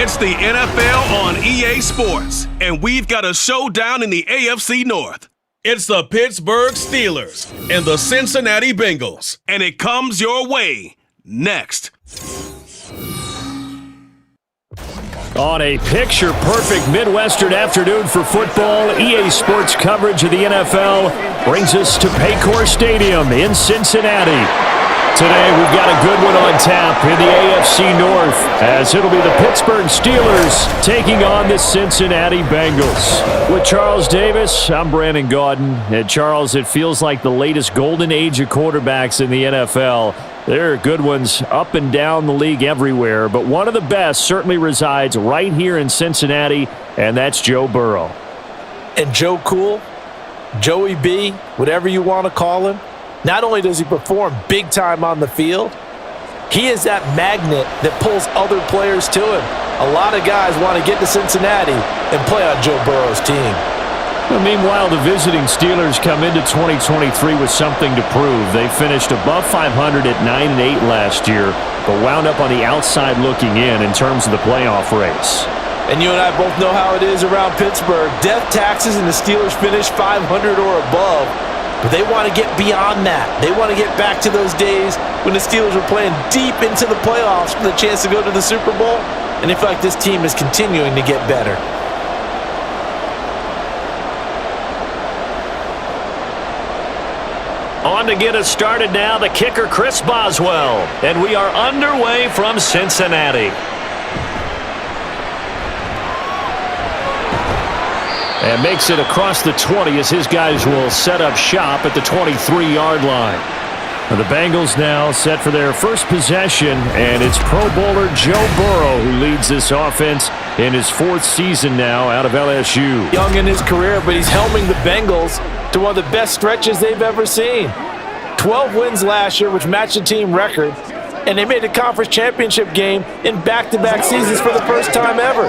It's the NFL on EA Sports, and we've got a showdown in the AFC North. It's the Pittsburgh Steelers and the Cincinnati Bengals, and it comes your way next. On a picture-perfect Midwestern afternoon for football, EA Sports coverage of the NFL brings us to RPaycor Stadium in Cincinnati. Today, we've got a good one on tap in the AFC North, as it'll be the Pittsburgh Steelers taking on the Cincinnati Bengals. With Charles Davis, I'm Brandon Gaudin. And Charles, it feels like the latest golden age of quarterbacks in the NFL. There are good ones up and down the league everywhere, but one of the best certainly resides right here in Cincinnati, and that's Joe Burrow. And Joe Cool, Joey B, whatever you want to call him, not only does he perform big time on the field, he is that magnet that pulls other players to him. A lot of guys want to get to Cincinnati and play on Joe Burrow's team. Well, meanwhile, the visiting Steelers come into 2023 with something to prove. They finished above 500 at 9-8 last year, but wound up on the outside looking in terms of the playoff race. And you and I both know how it is around Pittsburgh. Death taxes and the Steelers finish 500 or above. But they want to get beyond that. They want to get back to those days when the Steelers were playing deep into the playoffs for the chance to go to the Super Bowl. And they feel like this team is continuing to get better. On to get us started now, the kicker Chris Boswell. And we are underway from Cincinnati. And makes it across the 20 as his guys will set up shop at the 23-yard line. The Bengals now set for their first possession, and it's Pro Bowler Joe Burrow who leads this offense in his fourth season now out of LSU. Young in his career, but he's helming the Bengals to one of the best stretches they've ever seen. 12 wins last year, which matched the team record, and they made a conference championship game in back-to-back seasons for the first time ever.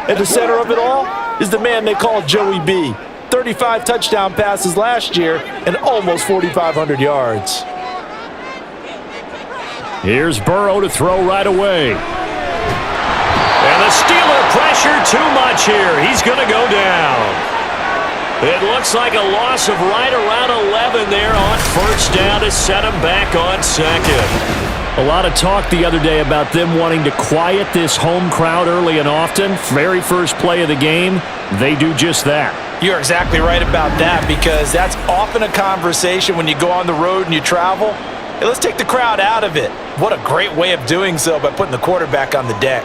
At the center of it all is the man they call Joey B. 35 touchdown passes last year and almost 4,500 yards. Here's Burrow to throw right away. And the Steeler pressure too much here. He's going to go down. It looks like a loss of right around 11 there on first down to set him back on second. A lot of talk the other day about them wanting to quiet this home crowd early and often. Very first play of the game, they do just that. You're exactly right about that, because that's often a conversation when you go on the road and you travel. Hey, let's take the crowd out of it. What a great way of doing so by putting the quarterback on the deck.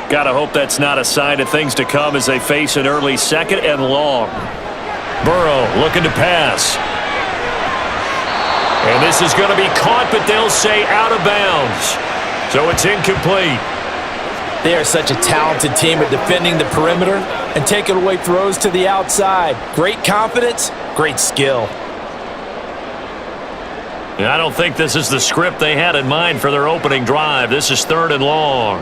Gotta hope that's not a sign of things to come as they face an early second and long. Burrow looking to pass. And this is going to be caught, but they'll say out of bounds. So it's incomplete. They are such a talented team at defending the perimeter and taking away throws to the outside. Great confidence, great skill. I don't think this is the script they had in mind for their opening drive. This is third and long.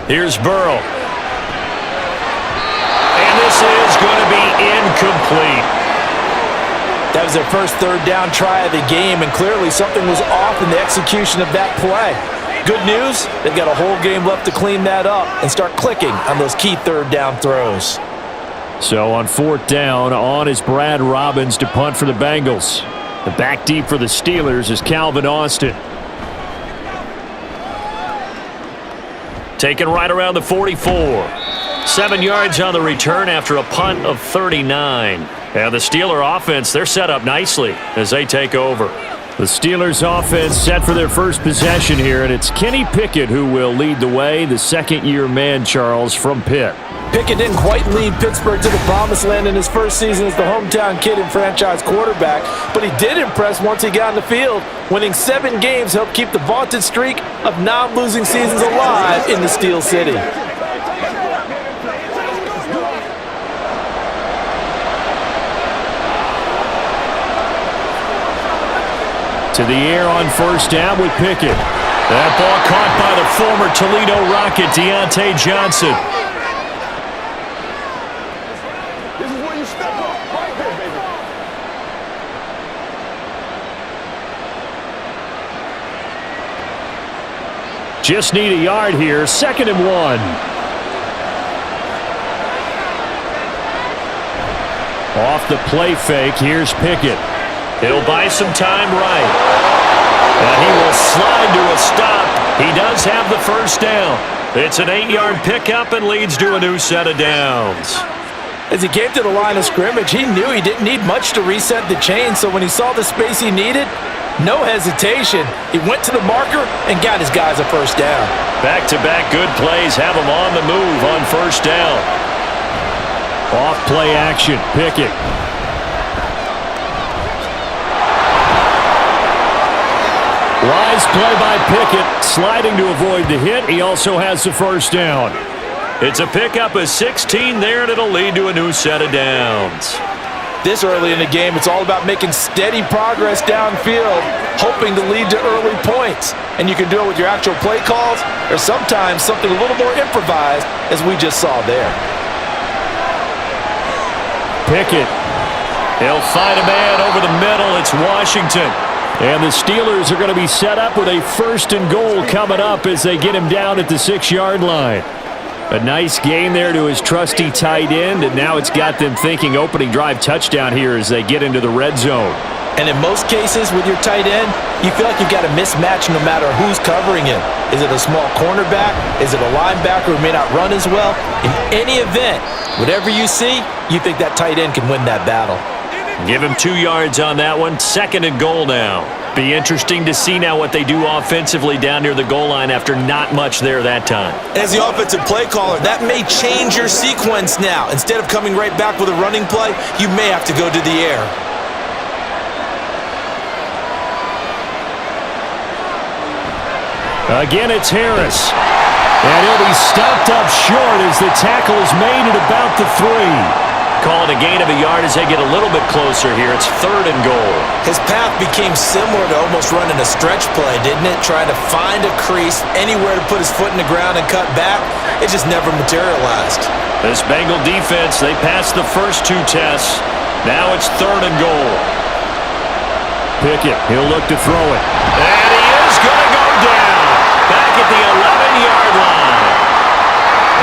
Here's Burrow. And this is going to be incomplete. That was their first third down try of the game, and clearly something was off in the execution of that play. Good news, they've got a whole game left to clean that up and start clicking on those key third down throws. So on fourth down, on is Brad Robbins to punt for the Bengals. The back deep for the Steelers is Calvin Austin. Taken right around the 44. 7 yards on the return after a punt of 39. And the Steeler offense, they're set up nicely as they take over. The Steelers offense set for their first possession here, and it's Kenny Pickett who will lead the way, the second-year man, Charles, from Pitt. Pickett didn't quite lead Pittsburgh to the promised land in his first season as the hometown kid and franchise quarterback, but he did impress once he got in the field. Winning 7 games helped keep the vaunted streak of non-losing seasons alive in the Steel City. To the air on first down with Pickett. That ball caught by the former Toledo Rocket, Deontay Johnson. This is where you step up right there, baby. Just need a yard here. 2nd and 1. Off the play fake, here's Pickett. He'll buy some time right. And he will slide to a stop. He does have the first down. It's an 8-yard pickup and leads to a new set of downs. As he came to the line of scrimmage, he knew he didn't need much to reset the chain, so when he saw the space he needed, no hesitation. He went to the marker and got his guys a first down. Back-to-back good plays have him on the move on first down. Off play action, Pickett. Wise play by Pickett, sliding to avoid the hit. He also has the first down. It's a pickup of 16 there, and it'll lead to a new set of downs. This early in the game, it's all about making steady progress downfield, hoping to lead to early points. And you can do it with your actual play calls or sometimes something a little more improvised, as we just saw there. Pickett. He'll find a man over the middle. It's Washington. And the Steelers are going to be set up with a 1st and goal coming up as they get him down at the 6-yard line. A nice gain there to his trusty tight end, and now it's got them thinking opening drive touchdown here as they get into the red zone. And in most cases with your tight end, you feel like you've got a mismatch no matter who's covering him. Is it a small cornerback? Is it a linebacker who may not run as well? In any event, whatever you see, you think that tight end can win that battle. Give him 2 yards on that one. 2nd and goal now. Be interesting to see now what they do offensively down near the goal line after not much there that time. As the offensive play caller, that may change your sequence now. Instead of coming right back with a running play, you may have to go to the air. Again, it's Harris. And he'll be stopped up short as the tackle is made at about the 3. Calling a gain of a yard as they get a little bit closer here. It's 3rd and goal. His path became similar to almost running a stretch play, didn't it? Trying to find a crease, anywhere to put his foot in the ground and cut back. It just never materialized. This Bengal defense, they passed the first 2 tests. Now it's 3rd and goal. Pickett, he'll look to throw it. And he is going to go down. Back at the 11-yard line.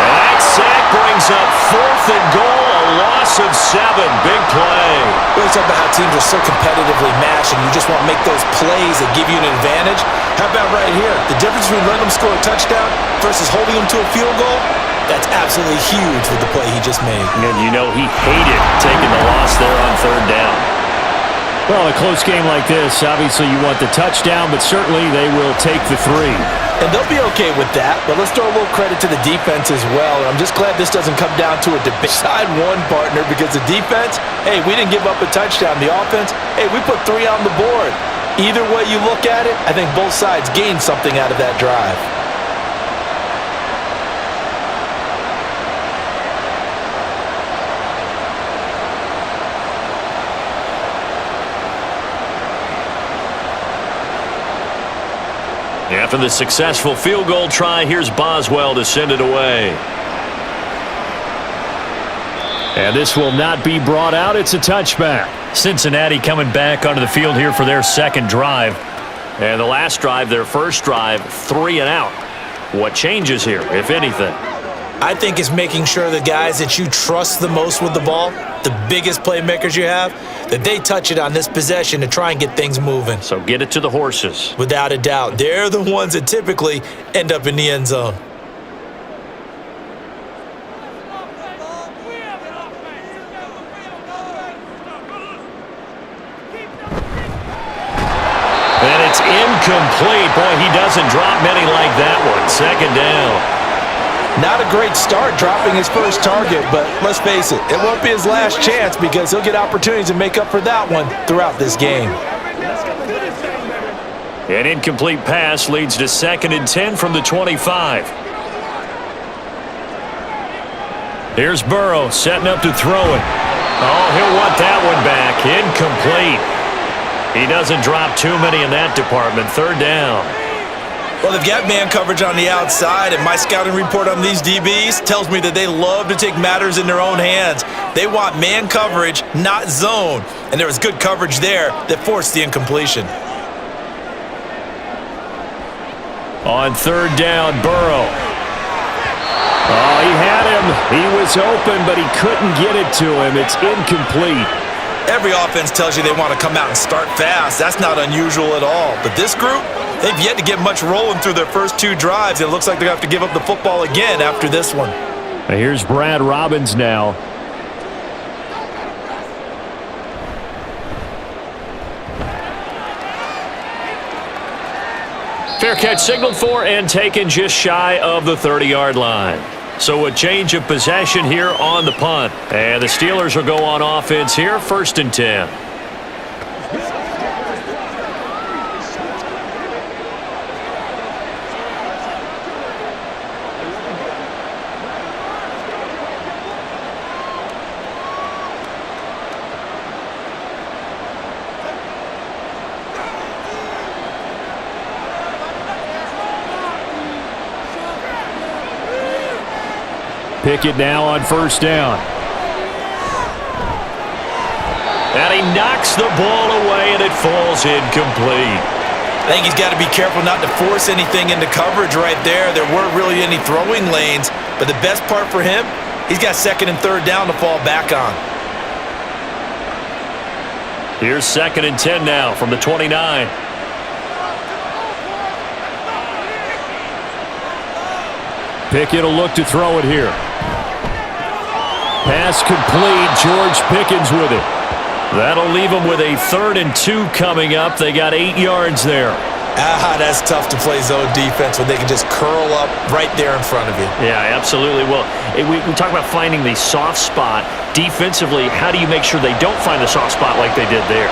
That sack brings up 4th and goal. A loss of 7. Big play. We always talk about how teams are so competitively matched and you just want to make those plays that give you an advantage. How about right here? The difference between letting them score a touchdown versus holding them to a field goal, that's absolutely huge with the play he just made. And you know he hated taking the loss there on 3rd down. Well, a close game like this, obviously you want the touchdown, but certainly they will take the 3. And they'll be okay with that, but let's throw a little credit to the defense as well. And I'm just glad this doesn't come down to a debate. Side one, partner, because the defense, hey, we didn't give up a touchdown. The offense, hey, we put 3 on the board. Either way you look at it, I think both sides gained something out of that drive. After the successful field goal try, here's Boswell to send it away. And this will not be brought out. It's a touchback. Cincinnati coming back onto the field here for their 2nd drive. And the last drive, their first drive, 3 and out. What changes here, if anything? I think it's making sure the guys that you trust the most with the ball, the biggest playmakers you have, that they touch it on this possession to try and get things moving. So get it to the horses. Without a doubt. They're the ones that typically end up in the end zone. And it's incomplete. Boy, he doesn't drop many like that one. 2nd down. Not a great start dropping his first target, but let's face it, it won't be his last chance because he'll get opportunities to make up for that one throughout this game. An incomplete pass leads to 2nd and 10 from the 25. Here's Burrow setting up to throw it. Oh, he'll want that one back. Incomplete. He doesn't drop too many in that department. 3rd down. Well, they've got man coverage on the outside, and my scouting report on these DBs tells me that they love to take matters in their own hands. They want man coverage, not zone. And there was good coverage there that forced the incompletion. On third down, Burrow. Oh, he had him. He was open, but he couldn't get it to him. It's incomplete. Every offense tells you they want to come out and start fast. That's not unusual at all. But this group, they've yet to get much rolling through their first 2 drives. It looks like they're going to have to give up the football again after this one. Here's Brad Robbins now. Fair catch signaled for and taken just shy of the 30-yard line. So a change of possession here on the punt. And the Steelers will go on offense here, 1st and 10. Pickett now on 1st down. And he knocks the ball away, and it falls incomplete. I think he's got to be careful not to force anything into coverage right there. There weren't really any throwing lanes, but the best part for him, he's got 2nd and 3rd down to fall back on. Here's 2nd and 10 now from the 29. Pickett will look to throw it here. Pass complete. George Pickens with it. That'll leave them with a 3rd and 2 coming up. They got 8 yards there. That's tough to play zone defense when they can just curl up right there in front of you. Yeah, absolutely. Well, we talk about finding the soft spot. Defensively, how do you make sure they don't find the soft spot like they did there?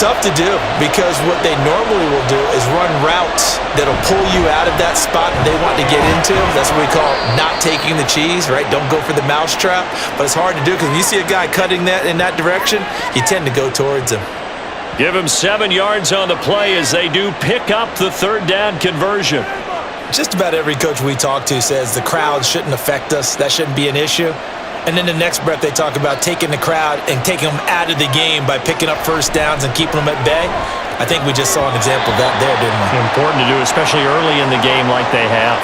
Tough to do, because what they normally will do is run routes that'll pull you out of that spot they want to get into. That's what we call not taking the cheese, right? Don't go for the mousetrap. But it's hard to do because when you see a guy cutting that in that direction, you tend to go towards him. Give him 7 yards on the play as they do pick up the 3rd down conversion. Just about every coach we talk to says the crowd shouldn't affect us. That shouldn't be an issue. And then the next breath they talk about taking the crowd and taking them out of the game by picking up 1st downs and keeping them at bay. I think we just saw an example of that there, didn't we? Important to do, especially early in the game like they have.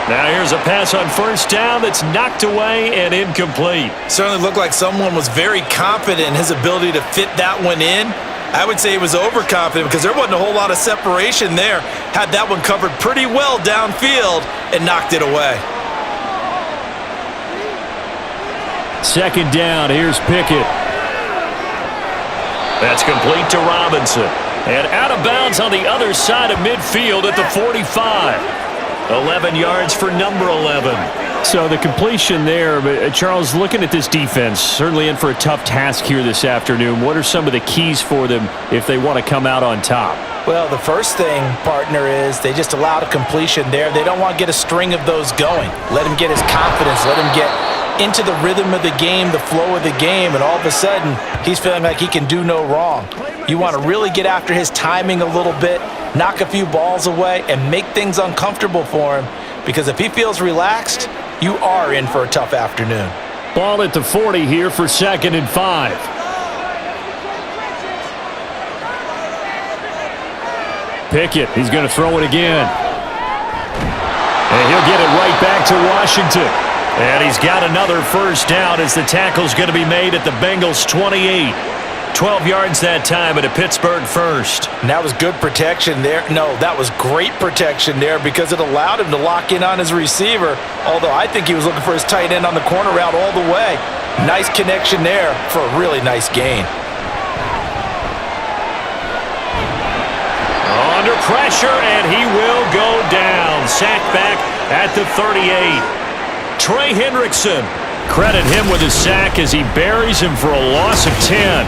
Now here's a pass on 1st down that's knocked away and incomplete. Certainly looked like someone was very confident in his ability to fit that one in. I would say he was overconfident because there wasn't a whole lot of separation there. Had that one covered pretty well downfield and knocked it away. 2nd down, here's Pickett. That's complete to Robinson. And out of bounds on the other side of midfield at the 45. 11 yards for number 11. So the completion there, but Charles, looking at this defense, certainly in for a tough task here this afternoon. What are some of the keys for them if they want to come out on top? Well, the first thing, partner, is they just allowed a completion there. They don't want to get a string of those going. Let him get his confidence. Let him get into the rhythm of the game, the flow of the game, and all of a sudden, he's feeling like he can do no wrong. You want to really get after his timing a little bit, knock a few balls away, and make things uncomfortable for him, because if he feels relaxed, you are in for a tough afternoon. Ball at the 40 here for 2nd and 5. Pickett, he's going to throw it again. And he'll get it right back to Washington. And he's got another 1st down as the tackle's going to be made at the Bengals 28. 12 yards that time at a Pittsburgh 1st. And that was good protection there. No, that was great protection there because it allowed him to lock in on his receiver, although I think he was looking for his tight end on the corner route all the way. Nice connection there for a really nice gain. Under pressure, and he will go down. Sacked back at the 38. Trey Hendrickson, credit him with his sack as he buries him for a loss of 10.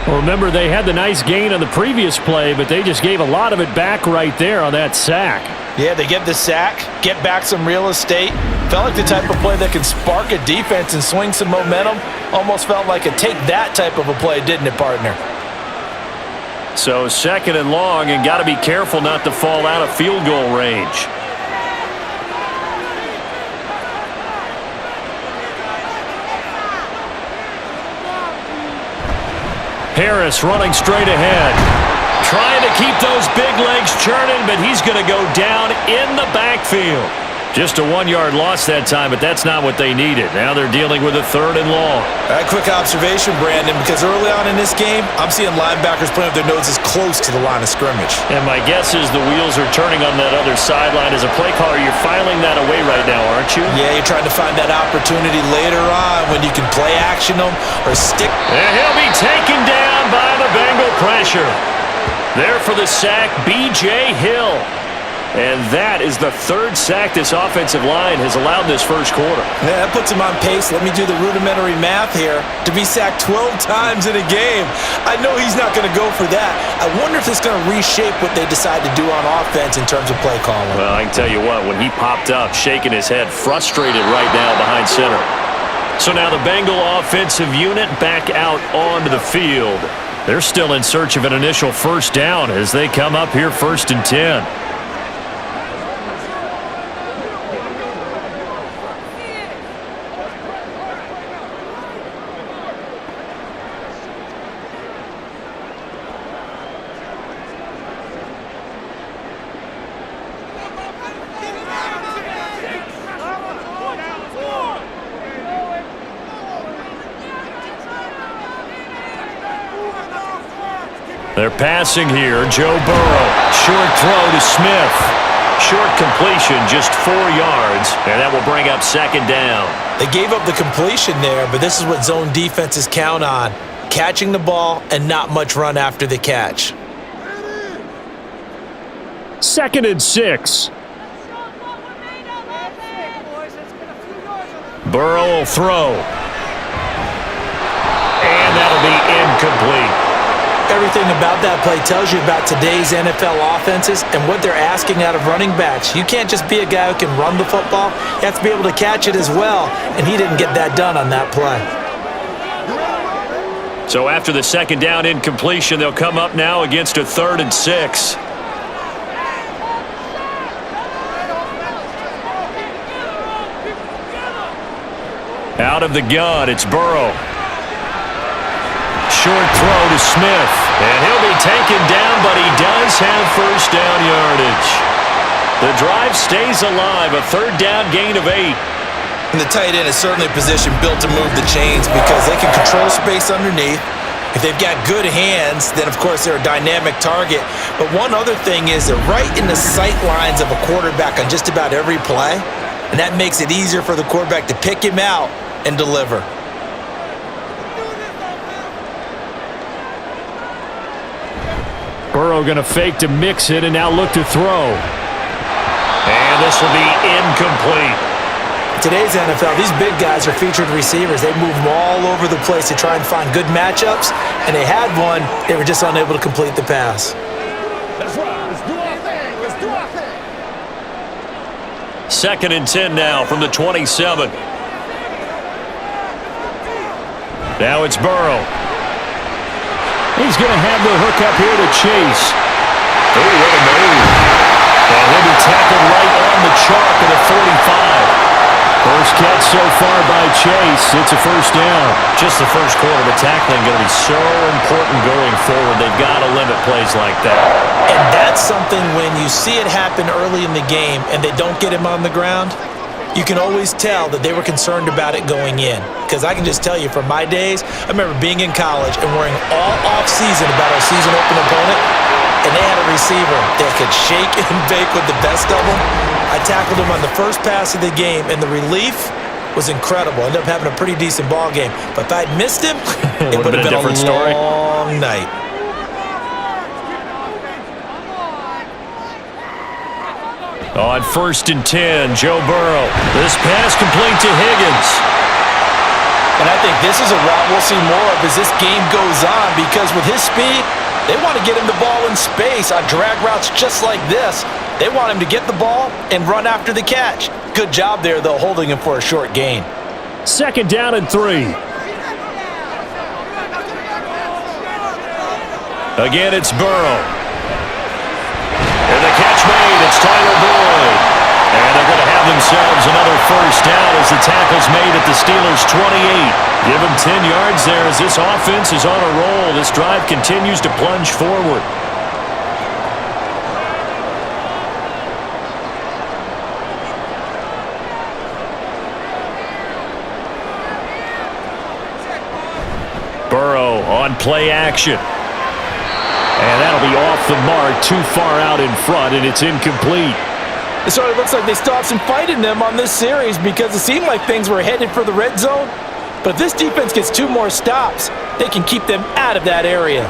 Well, remember, they had the nice gain on the previous play, but they just gave a lot of it back right there on that sack. Yeah, they get the sack, get back some real estate. Felt like the type of play that can spark a defense and swing some momentum. Almost felt like a take that type of a play, didn't it, partner? So 2nd and long, and got to be careful not to fall out of field goal range. Harris running straight ahead. Trying to keep those big legs churning, but he's going to go down in the backfield. Just a 1-yard loss that time, but that's not what they needed. Now they're dealing with a 3rd and long. A quick observation, Brandon, because early on in this game, I'm seeing linebackers putting up their noses close to the line of scrimmage. And my guess is the wheels are turning on that other sideline. As a play caller, you're filing that away right now, aren't you? Yeah, you're trying to find that opportunity later on when you can play action them or stick. And he'll be taken down by the Bengal pressure. There for the sack, B.J. Hill. And that is the 3rd sack this offensive line has allowed this first quarter. Yeah, that puts him on pace. Let me do the rudimentary math here. To be sacked 12 times in a game. I know he's not going to go for that. I wonder if it's going to reshape what they decide to do on offense in terms of play calling. Well, I can tell you what, when he popped up, shaking his head, frustrated right now behind center. So now the Bengal offensive unit back out onto the field. They're still in search of an initial first down as they come up here 1st and 10. They're passing here. Joe Burrow. Short throw to Smith. Short completion, just 4 yards, and that will bring up 2nd down. They gave up the completion there, but this is what zone defenses count on. Catching the ball and not much run after the catch. 2nd and 6. Burrow will throw. And that'll be incomplete. Everything about that play tells you about today's NFL offenses and what they're asking out of running backs. You can't just be a guy who can run the football. You have to be able to catch it as well, and he didn't get that done on that play. So after the 2nd down incompletion, they'll come up now against a 3rd and 6. Out of the gun, it's Burrow. Short throw to Smith, and he'll be taken down, but he does have first down yardage. The drive stays alive, a 3rd down gain of 8. And the tight end is certainly a position built to move the chains because they can control space underneath. If they've got good hands, then of course they're a dynamic target. But one other thing is they're right in the sight lines of a quarterback on just about every play, and that makes it easier for the quarterback to pick him out and deliver. Burrow going to fake to mix it and now look to throw. And this will be incomplete. Today's NFL, these big guys are featured receivers. They move them all over the place to try and find good matchups, and they had one. They were just unable to complete the pass. That's right. Let's do our thing. Let's do our thing. 2nd and 10 now from the 27. Now it's Burrow. He's going to have the hook up here to Chase. Oh, what a move. And he'll be tackled right on the chalk at the 45. First catch so far by Chase. It's a first down. Just the first quarter, the tackling going to be so important going forward. They've got to limit plays like that. And that's something when you see it happen early in the game and they don't get him on the ground, you can always tell that they were concerned about it going in. Because I can just tell you from my days, I remember being in college and worrying all off-season about our season-open opponent, and they had a receiver that could shake and bake with the best of them. I tackled him on the first pass of the game, and the relief was incredible. I ended up having a pretty decent ball game. But if I'd missed him, it would have been a different story. long night. On 1st and 10, Joe Burrow. This pass complete to Higgins. And I think this is a route we'll see more of as this game goes on, because with his speed, they want to get him the ball in space on drag routes just like this. They want him to get the ball and run after the catch. Good job there, though, holding him for a short gain. 2nd down and 3. Again, it's Burrow. And the catch made, it's Tyler Boyd. And they're going to have themselves another first down as the tackle's made at the Steelers' 28. Give them 10 yards there as this offense is on a roll. This drive continues to plunge forward. on play action. And that'll be off the mark, too far out in front, and it's incomplete. It sort of looks like they still have some fight in them on this series because it seemed like things were headed for the red zone. But if this defense gets 2 more stops, they can keep them out of that area.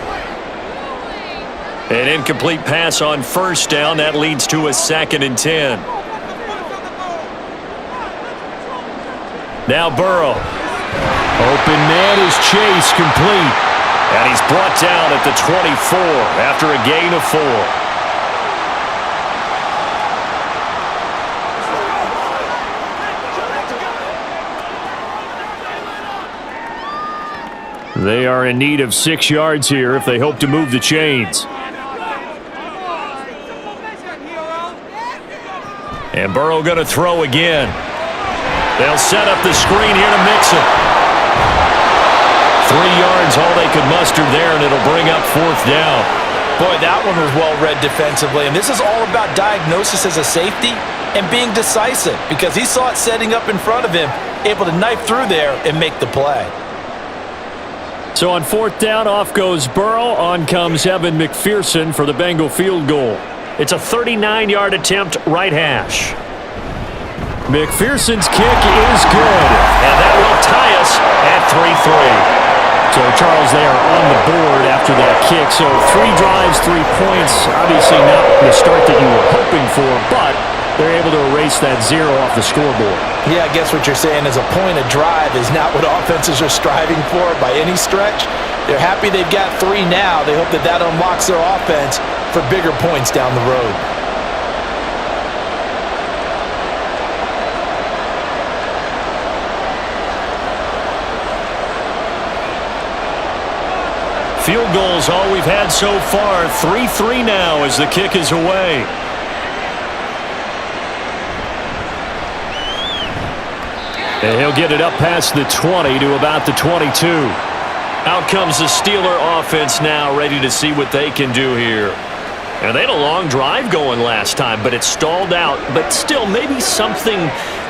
An incomplete pass on first down. That leads to a 2nd and 10. Now Burrow. Open man is Chase, complete. And he's brought down at the 24 after a gain of 4. They are in need of 6 yards here if they hope to move the chains. And Burrow going to throw again. They'll set up the screen here to mix it. 3 yards, all they could muster there, and it'll bring up 4th down. Boy, that one was well read defensively. And this is all about diagnosis as a safety and being decisive because he saw it setting up in front of him, able to knife through there and make the play. So on 4th down, off goes Burrow. On comes Evan McPherson for the Bengal field goal. It's a 39-yard attempt, right hash. McPherson's kick is good, and that will tie us at 3-3. So, Charles, they are on the board after that kick. So 3 drives, 3 points. Obviously not the start that you were hoping for, but they're able to erase that 0 off the scoreboard. Yeah, I guess what you're saying is a point a drive is not what offenses are striving for by any stretch. They're happy they've got 3 now. They hope that that unlocks their offense for bigger points down the road. Field goals all we've had so far. 3-3 now as the kick is away. And he'll get it up past the 20 to about the 22. Out comes the Steeler offense now, ready to see what they can do here. And they had a long drive going last time, but it stalled out. But still, maybe something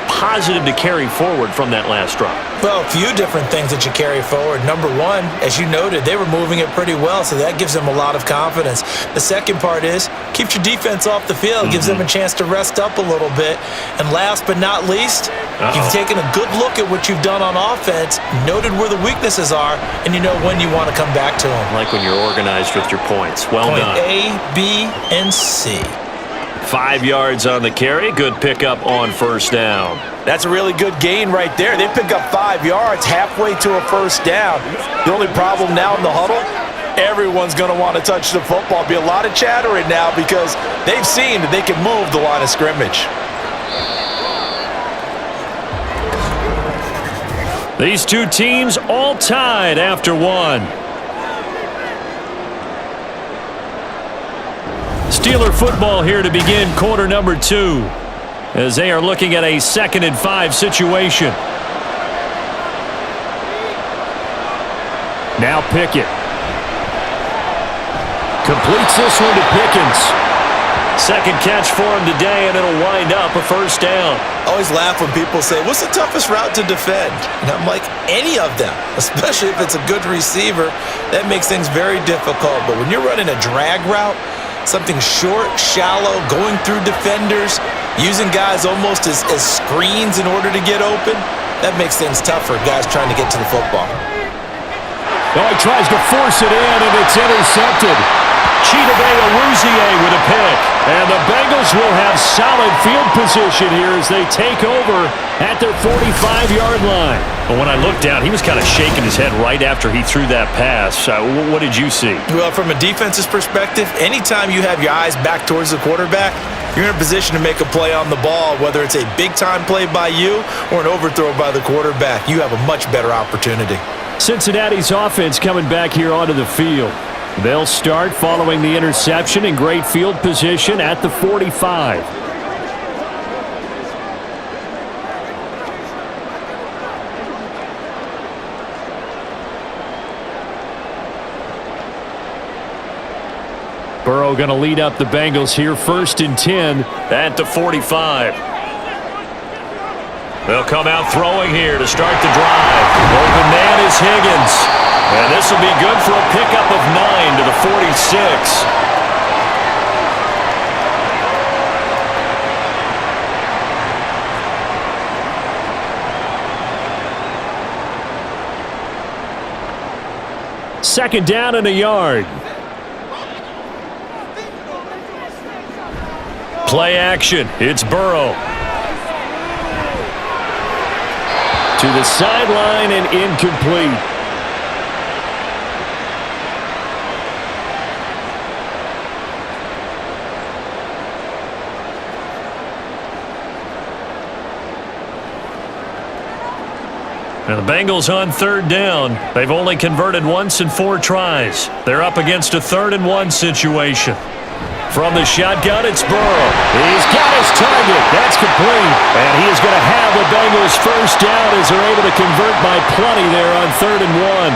positive to carry forward from that last drive. Well, a few different things that you carry forward. Number one, as you noted, they were moving it pretty well, so that gives them a lot of confidence. The second part is, keeps your defense off the field, gives them a chance to rest up a little bit. And last but not least, you've taken a good look at what you've done on offense, noted where the weaknesses are, and you know when you want to come back to them. Like when you're organized with your points. Well done. Point A, B, and C. 5 yards on the carry. Good pickup on first down. That's a really good gain right there. They pick up 5 yards halfway to a first down. The only problem now in the huddle, everyone's going to want to touch the football. Be a lot of chattering now because they've seen that they can move the line of scrimmage. These two teams all tied after 1. Steeler football here to begin quarter number 2 as they are looking at a 2nd and 5 situation. Now Pickett. Completes this one to Pickens. Second catch for him today, and it'll wind up a first down. I always laugh when people say, what's the toughest route to defend? And I'm like, any of them, especially if it's a good receiver. That makes things very difficult. But when you're running a drag route, something short, shallow, going through defenders, using guys almost as screens in order to get open, that makes things tough for guys trying to get to the football. Oh, he tries to force it in, and it's intercepted. Chidobe Awuzie with a pick. And the Bengals will have solid field position here as they take over at their 45-yard line. But when I looked down, he was kind of shaking his head right after he threw that pass. What did you see? Well, from a defense's perspective, anytime you have your eyes back towards the quarterback, you're in a position to make a play on the ball, whether it's a big-time play by you or an overthrow by the quarterback. You have a much better opportunity. Cincinnati's offense coming back here onto the field. They'll start following the interception in great field position at the 45. Burrow going to lead up the Bengals here, 1st and 10 at the 45. They'll come out throwing here to start the drive. Open man is Higgins. And this will be good for a pickup of 9 to the 46. Second down and a yard. Play action. It's Burrow. To the sideline and incomplete. And the Bengals on third down. They've only converted once in 4 tries. They're up against a 3rd-and-1 situation. From the shotgun, it's Burrow. He's got his target. That's complete. And he is going to have the Bengals first down as they're able to convert by plenty there on 3rd and 1.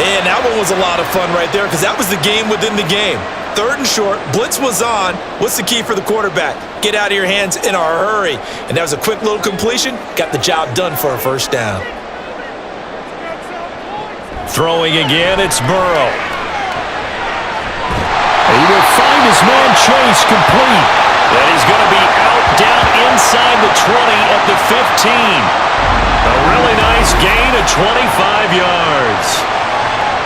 And that one was a lot of fun right there because that was the game within the game. 3rd and short, blitz was on. What's the key for the quarterback? Get out of your hands in a hurry. And that was a quick little completion. Got the job done for a first down. Throwing again, it's Burrow. He will find his man Chase complete. And he's going to be out down inside the 20 at the 15. A really nice gain of 25 yards.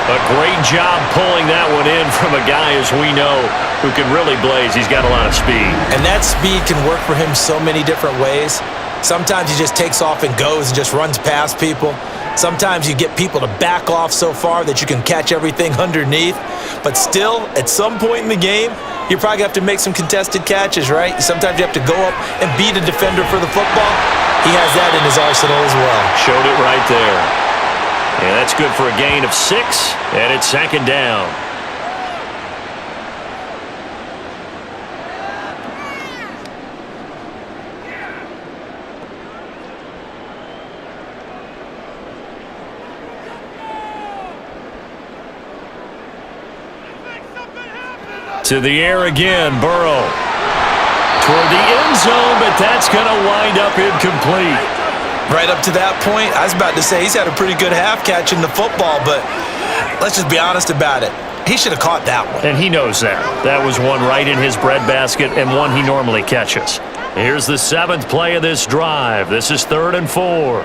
A great job pulling that one in from a guy, as we know, who can really blaze. He's got a lot of speed. And that speed can work for him so many different ways. Sometimes he just takes off and goes and just runs past people. Sometimes you get people to back off so far that you can catch everything underneath. But still, at some point in the game, you probably have to make some contested catches, right? Sometimes you have to go up and beat a defender for the football. He has that in his arsenal as well. Showed it right there. And that's good for a gain of 6, and it's 2nd down. To the air again, Burrow. Toward the end zone, but that's going to wind up incomplete. Right up to that point, I was about to say he's had a pretty good half catching the football, but let's just be honest about it. He should have caught that one. And he knows that. That was one right in his breadbasket and one he normally catches. Here's the 7th play of this drive. This is 3rd and 4.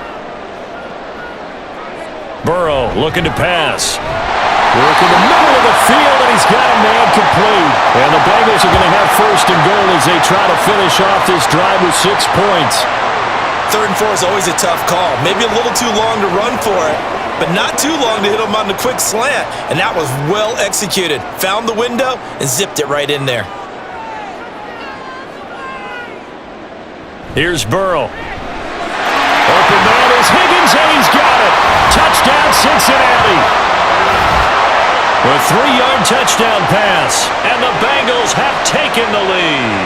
Burrow looking to pass. Work in the middle of the field, and he's got a man complete. And the Bengals are going to have 1st and goal as they try to finish off this drive with 6 points. 3rd and 4 is always a tough call. Maybe a little too long to run for it, but not too long to hit him on the quick slant. And that was well executed. Found the window and zipped it right in there. Here's Burrow. Open man is Higgins, and he's got it. Touchdown, Cincinnati. A 3-yard touchdown pass, and the Bengals have taken the lead.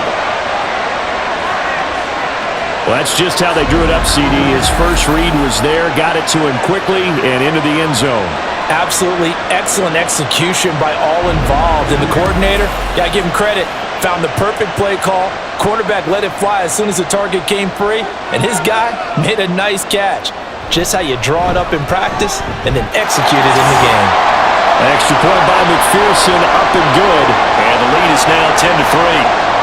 Well, that's just how they drew it up, CD. His first read was there, got it to him quickly, and into the end zone. Absolutely excellent execution by all involved. And the coordinator, got to give him credit, found the perfect play call. Quarterback let it fly as soon as the target came free, and his guy made a nice catch. Just how you draw it up in practice and then execute it in the game. Extra point by McPherson, up and good. And the lead is now 10-3.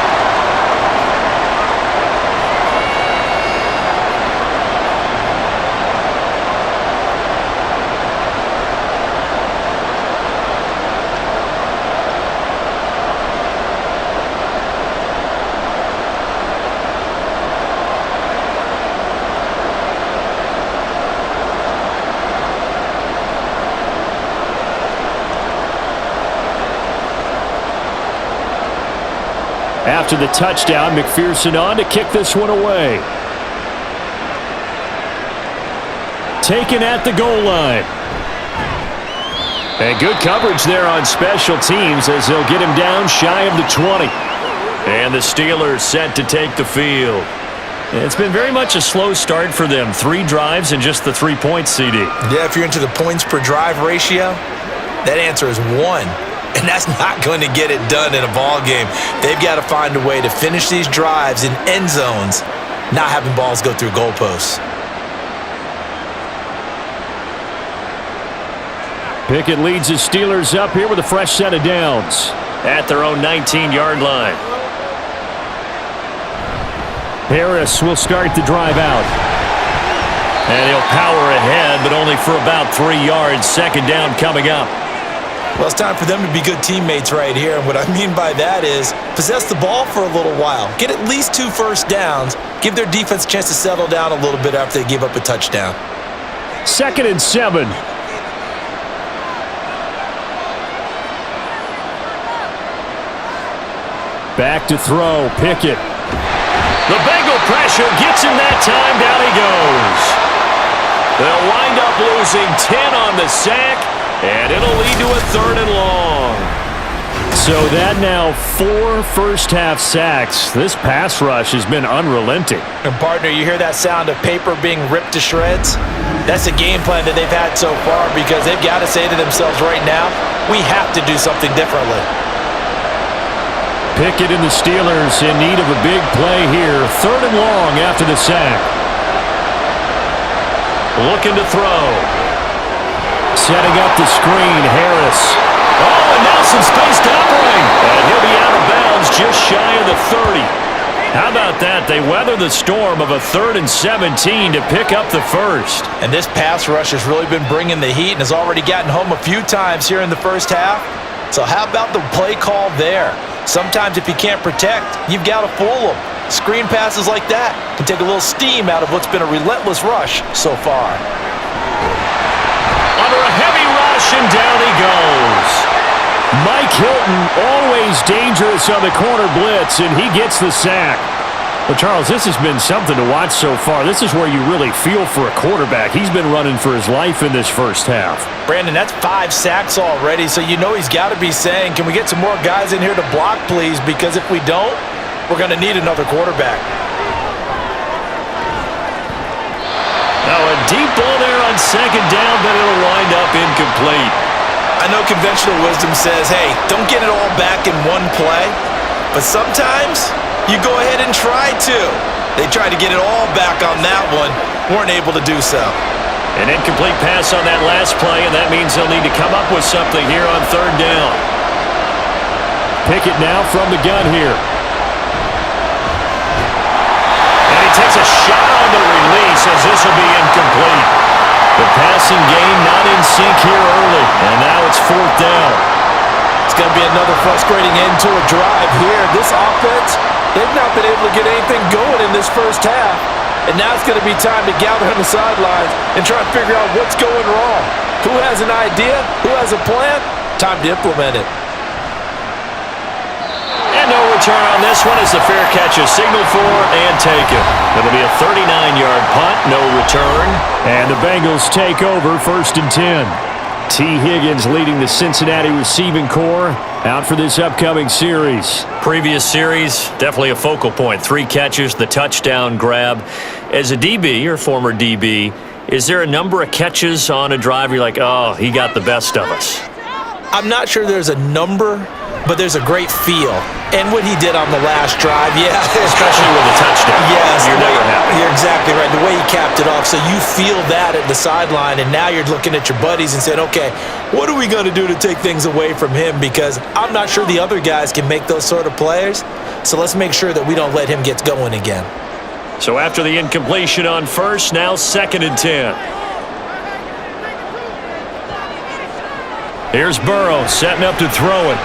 After the touchdown, McPherson on to kick this one away. Taken at the goal line. And good coverage there on special teams as they'll get him down shy of the 20. And the Steelers set to take the field. It's been very much a slow start for them. 3 drives and just the 3 points, CD. Yeah, if you're into the points per drive ratio, that answer is 1. And that's not going to get it done in a ball game. They've got to find a way to finish these drives in end zones, not having balls go through goalposts. Pickett leads the Steelers up here with a fresh set of downs at their own 19-yard line. Harris will start the drive out. And he'll power ahead, but only for about 3 yards. Second down coming up. Well, it's time for them to be good teammates right here. And what I mean by that is possess the ball for a little while. Get at least 2 first downs. Give their defense a chance to settle down a little bit after they give up a touchdown. 2nd and 7. Back to throw. Pickett. The Bengal pressure gets him that time. Down he goes. They'll wind up losing 10 on the sack, and it'll lead to a 3rd and long. So that now 4 first-half sacks. This pass rush has been unrelenting. And partner, you hear that sound of paper being ripped to shreds? That's the game plan that they've had so far because they've got to say to themselves right now, we have to do something differently. Pickett and the Steelers in need of a big play here. 3rd and long after the sack. Looking to throw. Setting up the screen, Harris. Oh, and now some space to operate. And he'll be out of bounds just shy of the 30. How about that? They weather the storm of a 3rd and 17 to pick up the first. And this pass rush has really been bringing the heat and has already gotten home a few times here in the first half. So how about the play call there? Sometimes if you can't protect, you've got to fool them. Screen passes like that can take a little steam out of what's been a relentless rush so far. Under a heavy rush, and down he goes. Mike Hilton, always dangerous on the corner blitz, and he gets the sack. Well, Charles, this has been something to watch so far. This is where you really feel for a quarterback. He's been running for his life in this first half. Brandon, that's 5 sacks already, so you know he's got to be saying, can we get some more guys in here to block, please? Because if we don't, we're going to need another quarterback. Now a deep ball there on 2nd down, but it'll wind up incomplete. I know conventional wisdom says, hey, don't get it all back in one play, but sometimes you go ahead and try to. They tried to get it all back on that one, weren't able to do so. An incomplete pass on that last play, and that means they'll need to come up with something here on 3rd down. Pickett now from the gun here. And he takes a shot on the release as this will be incomplete. The passing game not in sync here early, and now it's 4th down. It's going to be another frustrating end to a drive here. This offense, they've not been able to get anything going in this first half. And now it's going to be time to gather on the sidelines and try and figure out what's going wrong. Who has an idea? Who has a plan? Time to implement it. And no return on this one as the fair catch is signaled for and taken. It'll be a 39-yard punt, no return. And the Bengals take over 1st and 10. T. Higgins leading the Cincinnati receiving corps out for this upcoming series. Previous series, definitely a focal point. 3 catches, the touchdown grab. As a DB, or former DB, is there a number of catches on a drive you're like, oh, he got the best of us? I'm not sure there's a number, but there's a great feel. And what he did on the last drive, yeah. Especially with the touchdown. Yes. You're never happy. You're exactly right. The way he capped it off. So you feel that at the sideline, and now you're looking at your buddies and saying, okay, what are we going to do to take things away from him? Because I'm not sure the other guys can make those sort of plays. So let's make sure that we don't let him get going again. So after the incompletion on 1st, now 2nd and 10. Here's Burrow setting up to throw it.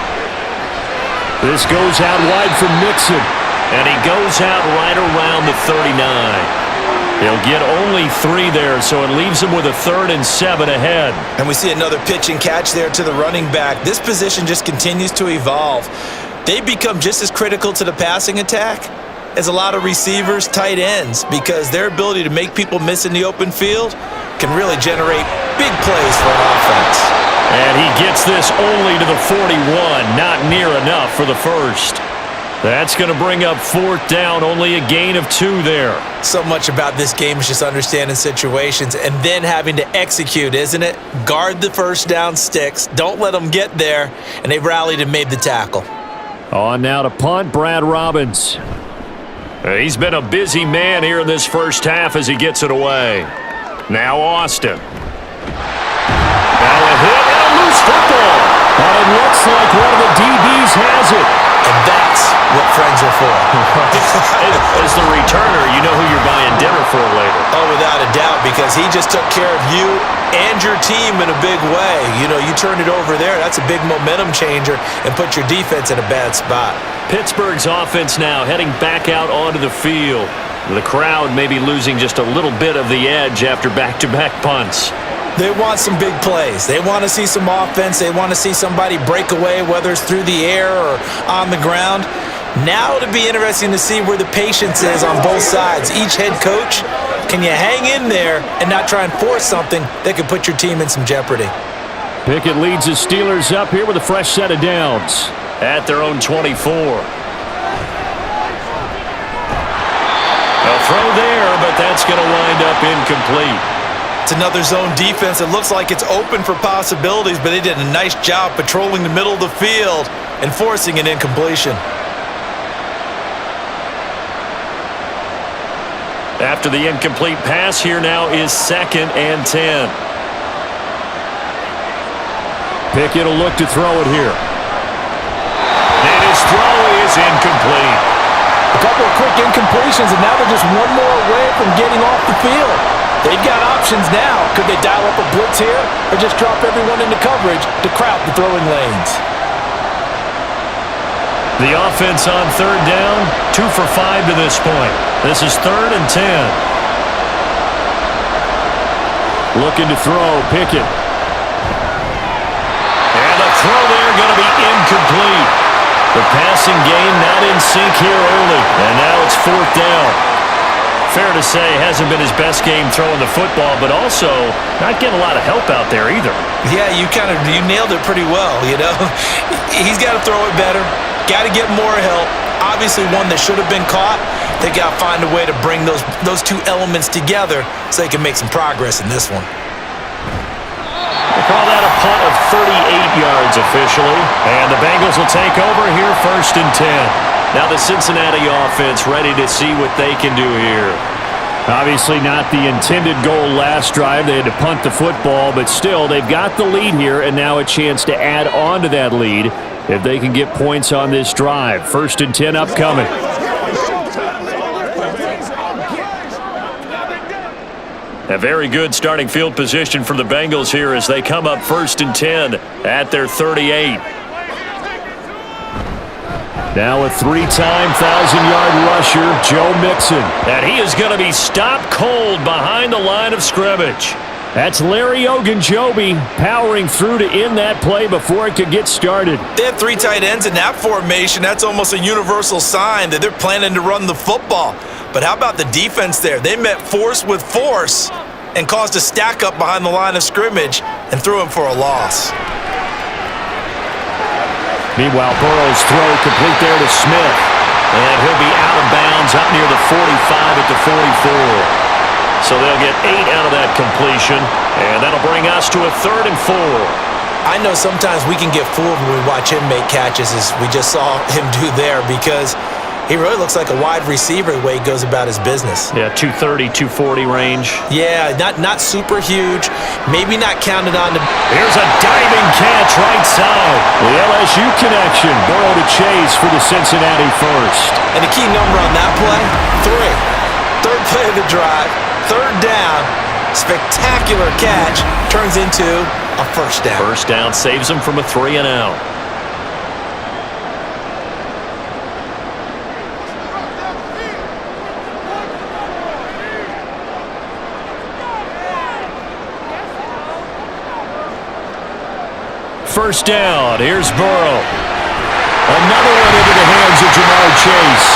This goes out wide for Mixon, and he goes out right around the 39. He'll get only 3 there, so it leaves him with a 3rd and 7 ahead. And we see another pitch and catch there to the running back. This position just continues to evolve. They become just as critical to the passing attack as a lot of receivers, tight ends, because their ability to make people miss in the open field can really generate big plays for an offense. And he gets this only to the 41, not near enough for the first. That's going to bring up 4th down, only a gain of 2 there. So much about this game is just understanding situations and then having to execute, isn't it? Guard the first down sticks, don't let them get there, and they rallied and made the tackle. On now to punt, Brad Robbins. He's been a busy man here in this first half as he gets it away. Now Austin. Now a hit and a football. And it looks like one of the DBs has it. And that's what friends are for. As the returner, you know who you're buying dinner for later. Oh, without a doubt, because he just took care of you and your team in a big way. You know, you turned it over there. That's a big momentum changer and put your defense in a bad spot. Pittsburgh's offense now heading back out onto the field. The crowd may be losing just a little bit of the edge after back-to-back punts. They want some big plays. They want to see some offense. They want to see somebody break away, whether it's through the air or on the ground. Now it'll be interesting to see where the patience is on both sides. Each head coach, can you hang in there and not try and force something that could put your team in some jeopardy? Pickett leads the Steelers up here with a fresh set of downs at their own 24. A throw there, but that's going to wind up incomplete. It's another zone defense. It looks like it's open for possibilities, but they did a nice job patrolling the middle of the field and forcing an incompletion. After the incomplete pass, here now is 2nd and 10. Pickett will look to throw it here. And his throw is incomplete. A couple of quick incompletions, and now they're just one more away from getting off the field. They've got options now. Could they dial up a blitz here or just drop everyone into coverage to crowd the throwing lanes? The offense on 3rd down, 2 for 5 to this point. This is 3rd and 10. Looking to throw, Pickett. And the throw there going to be incomplete. The passing game not in sync here early. And now it's 4th down. Fair to say, hasn't been his best game throwing the football, but also not getting a lot of help out there either. Yeah, you nailed it pretty well, you know. He's got to throw it better. Got to get more help. Obviously one that should have been caught. They got to find a way to bring those two elements together so they can make some progress in this one. They call that a punt of 38 yards officially. And the Bengals will take over here 1st and 10. Now the Cincinnati offense ready to see what they can do here. Obviously not the intended goal last drive. They had to punt the football, but still they've got the lead here and now a chance to add on to that lead if they can get points on this drive. 1st and 10 upcoming. A very good starting field position for the Bengals here as they come up 1st and 10 at their 38. Now a 3-time 1,000-yard rusher, Joe Mixon. And he is going to be stopped cold behind the line of scrimmage. That's Larry Ogunjobi powering through to end that play before it could get started. They have 3 tight ends in that formation. That's almost a universal sign that they're planning to run the football. But how about the defense there? They met force with force and caused a stack up behind the line of scrimmage and threw him for a loss. Meanwhile, Burrow's throw complete there to Smith. And he'll be out of bounds up near the 45 at the 44. So they'll get 8 out of that completion. And that'll bring us to a 3rd and 4. I know sometimes we can get fooled when we watch him make catches, as we just saw him do there, because he really looks like a wide receiver the way he goes about his business. Yeah, 230, 240 range. Yeah, not super huge. Maybe not counted on to... Here's a diving catch right side. The LSU connection. Burrow to chase for the Cincinnati first. And the key number on that play, 3. 3rd play of the drive, 3rd down. Spectacular catch turns into a 1st down. 1st down saves him from a 3 and out. First down. Here's Burrow. Another one into the hands of Jamar Chase.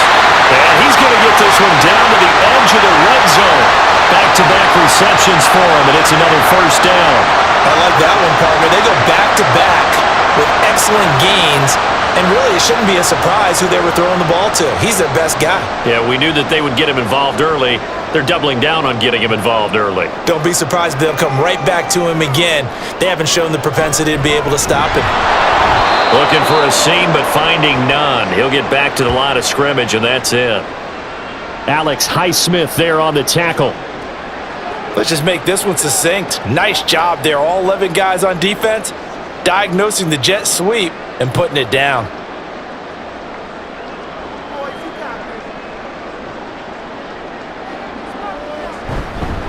And he's going to get this one down to the edge of the red zone. Back-to-back receptions for him, and it's another 1st down. I like that one, partner. They go back-to-back with excellent gains. And really, it shouldn't be a surprise who they were throwing the ball to. He's their best guy. Yeah, we knew that they would get him involved early. They're doubling down on getting him involved early. Don't be surprised if they'll come right back to him again. They haven't shown the propensity to be able to stop him. Looking for a seam, but finding none. He'll get back to the line of scrimmage, and that's it. Alex Highsmith there on the tackle. Let's just make this one succinct. Nice job there. All 11 guys on defense diagnosing the jet sweep and putting it down.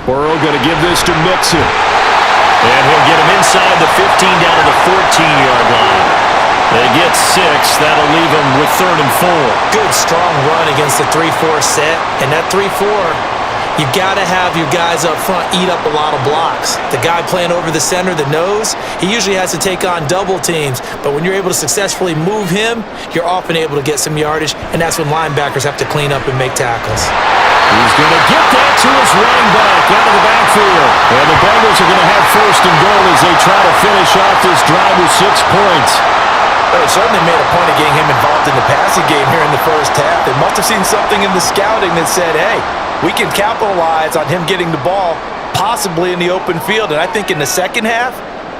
Burrow going to give this to Mixon. And he'll get him inside the 15 down to the 14-yard line. They get 6. That'll leave them with 3rd and 4. Good, strong run against the 3-4 set. And that 3-4, you've got to have your guys up front eat up a lot of blocks. The guy playing over the center, the nose, he usually has to take on double teams. But when you're able to successfully move him, you're often able to get some yardage, and that's when linebackers have to clean up and make tackles. He's going to get that to his running back out of the backfield. And the Bengals are going to have 1st and goal as they try to finish off this drive with 6 points. They certainly made a point of getting him involved in the passing game here in the first half. They must have seen something in the scouting that said, hey, we can capitalize on him getting the ball possibly in the open field. And I think in the second half,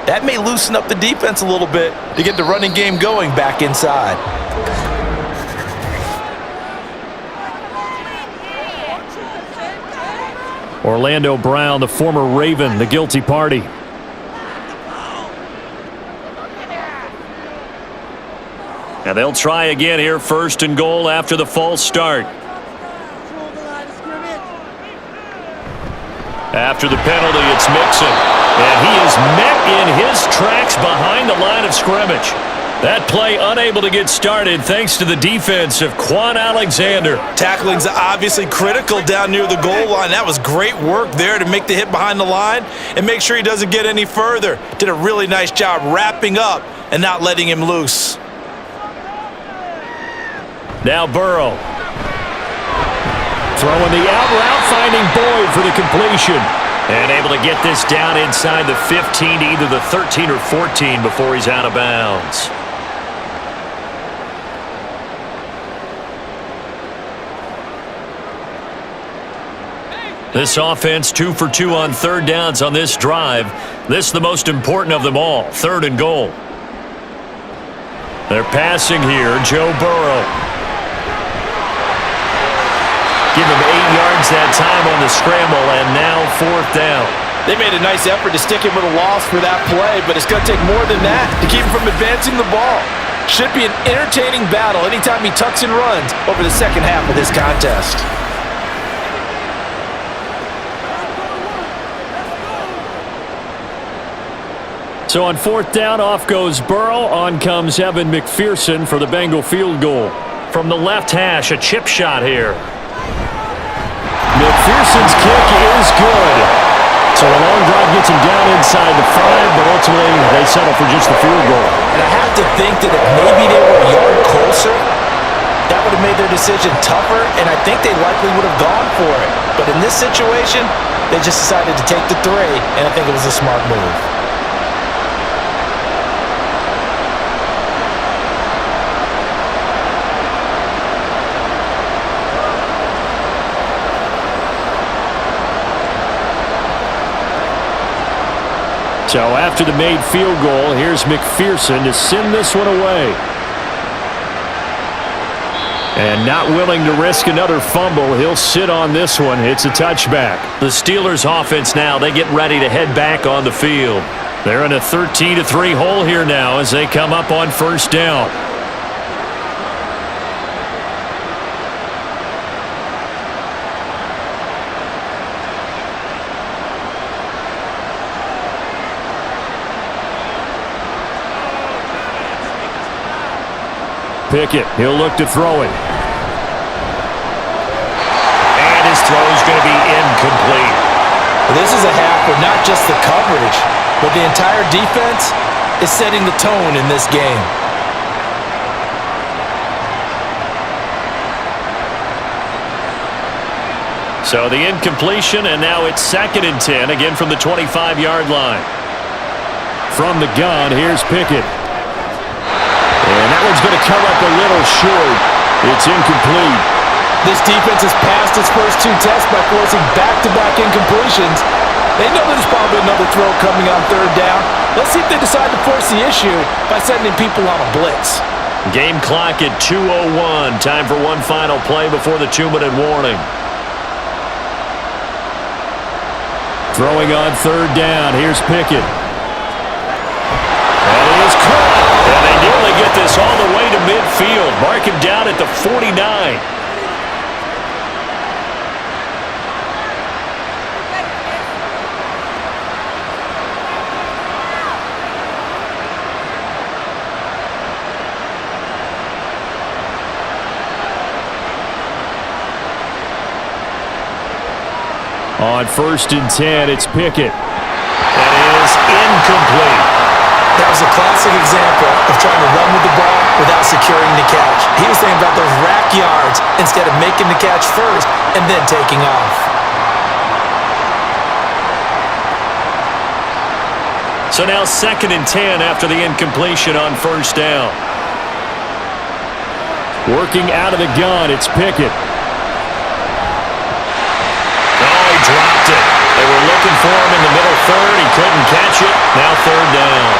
that may loosen up the defense a little bit to get the running game going back inside. Orlando Brown, the former Raven, the guilty party. And they'll try again here, 1st and goal after the false start. After the penalty, it's Mixon. And he is met in his tracks behind the line of scrimmage. That play unable to get started thanks to the defense of Quan Alexander. Tackling's obviously critical down near the goal line. That was great work there to make the hit behind the line and make sure he doesn't get any further. Did a really nice job wrapping up and not letting him loose. Now Burrow. Throwing the out route, finding Boyd for the completion. And able to get this down inside the 15 to either the 13 or 14 before he's out of bounds. This offense 2 for 2 on 3rd downs on this drive. This the most important of them all, 3rd and goal. They're passing here, Joe Burrow. Give him 8 yards that time on the scramble, and now 4th down. They made a nice effort to stick him with a loss for that play, but it's going to take more than that to keep him from advancing the ball. Should be an entertaining battle anytime he tucks and runs over the second half of this contest. So on 4th down, off goes Burrow. On comes Evan McPherson for the Bengal field goal. From the left hash, a chip shot here. McPherson's kick is good. So a long drive gets him down inside the 5, but ultimately they settle for just the field goal. And I have to think that if maybe they were a yard closer, that would have made their decision tougher, and I think they likely would have gone for it. But in this situation, they just decided to take the 3, and I think it was a smart move. So after the made field goal, here's McPherson to send this one away. And not willing to risk another fumble, he'll sit on this one. It's a touchback. The Steelers offense now, they get ready to head back on the field. They're in a 13-3 hole here now as they come up on 1st down. Pickett, he'll look to throw it. And his throw is going to be incomplete. This is a half where not just the coverage, but the entire defense is setting the tone in this game. So the incompletion, and now it's 2nd and 10, again from the 25-yard line. From the gun, here's Pickett. And that one's going to come up a little short. It's incomplete. This defense has passed its first 2 tests by forcing back-to-back incompletions. They know there's probably another throw coming on 3rd down. Let's see if they decide to force the issue by sending people on a blitz. Game clock at 2:01. Time for one final play before the 2-minute warning. Throwing on 3rd down. Here's Pickett. That is this all the way to midfield. Mark him down at the 49. On 1st and 10, it's Pickett. That is incomplete. That was a classic example of trying to run with the ball without securing the catch. He was thinking about those rack yards instead of making the catch first and then taking off. So now 2nd and 10 after the incompletion on 1st down. Working out of the gun, it's Pickett. Dropped it. They were looking for him in the middle third. He couldn't catch it. Now 3rd down.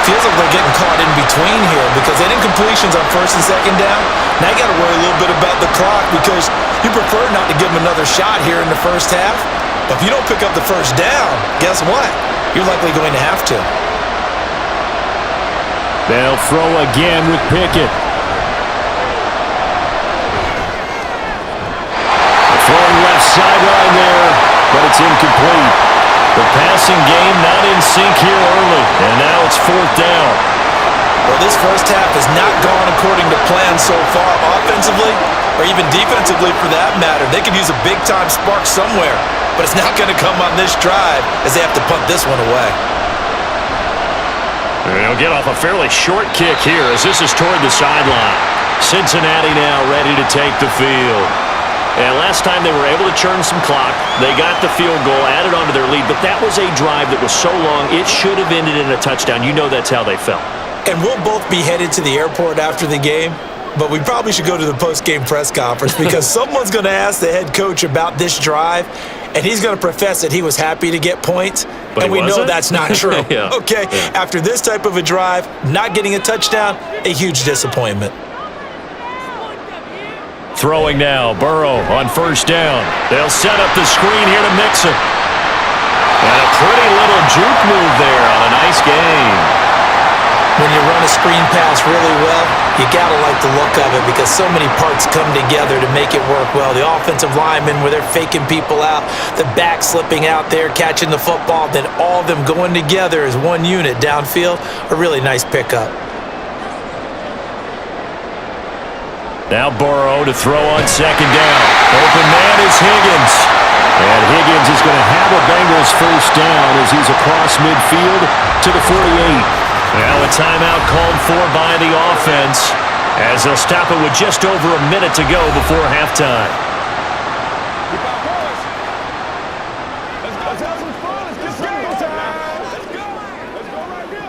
Feels like they're getting caught in between here because that incompletion's on 1st and 2nd down. Now you got to worry a little bit about the clock because you prefer not to give them another shot here in the first half. But if you don't pick up the 1st down, guess what? You're likely going to have to. They'll throw again with Pickett. Throwing left sideline there, but it's incomplete. The passing game not in sync here early, and now it's 4th down. Well, this first half has not gone according to plan so far offensively, or even defensively for that matter. They could use a big-time spark somewhere, but it's not going to come on this drive as they have to punt this one away. They'll get off a fairly short kick here as this is toward the sideline. Cincinnati now ready to take the field. And last time they were able to churn some clock. They got the field goal, added on to their lead, but that was a drive that was so long, it should have ended in a touchdown. You know that's how they felt. And we'll both be headed to the airport after the game, but we probably should go to the post-game press conference because someone's going to ask the head coach about this drive, and he's going to profess that he was happy to get points, and we know that's not true. Yeah. Okay, yeah. After this type of a drive, not getting a touchdown, a huge disappointment. Throwing now, Burrow on 1st down. They'll set up the screen here to Mixon. And a pretty little juke move there on a nice game. When you run a screen pass really well, you got to like the look of it because so many parts come together to make it work well. The offensive linemen where they're faking people out, the back slipping out there, catching the football, then all of them going together as one unit downfield. A really nice pickup. Now Burrow to throw on 2nd down. Open man is Higgins. And Higgins is going to have a Bengals 1st down as he's across midfield to the 48. Now a timeout called for by the offense as they'll stop it with just over a minute to go before halftime. Let's have some fun. Let's get game time. Let's go. Let's go right here.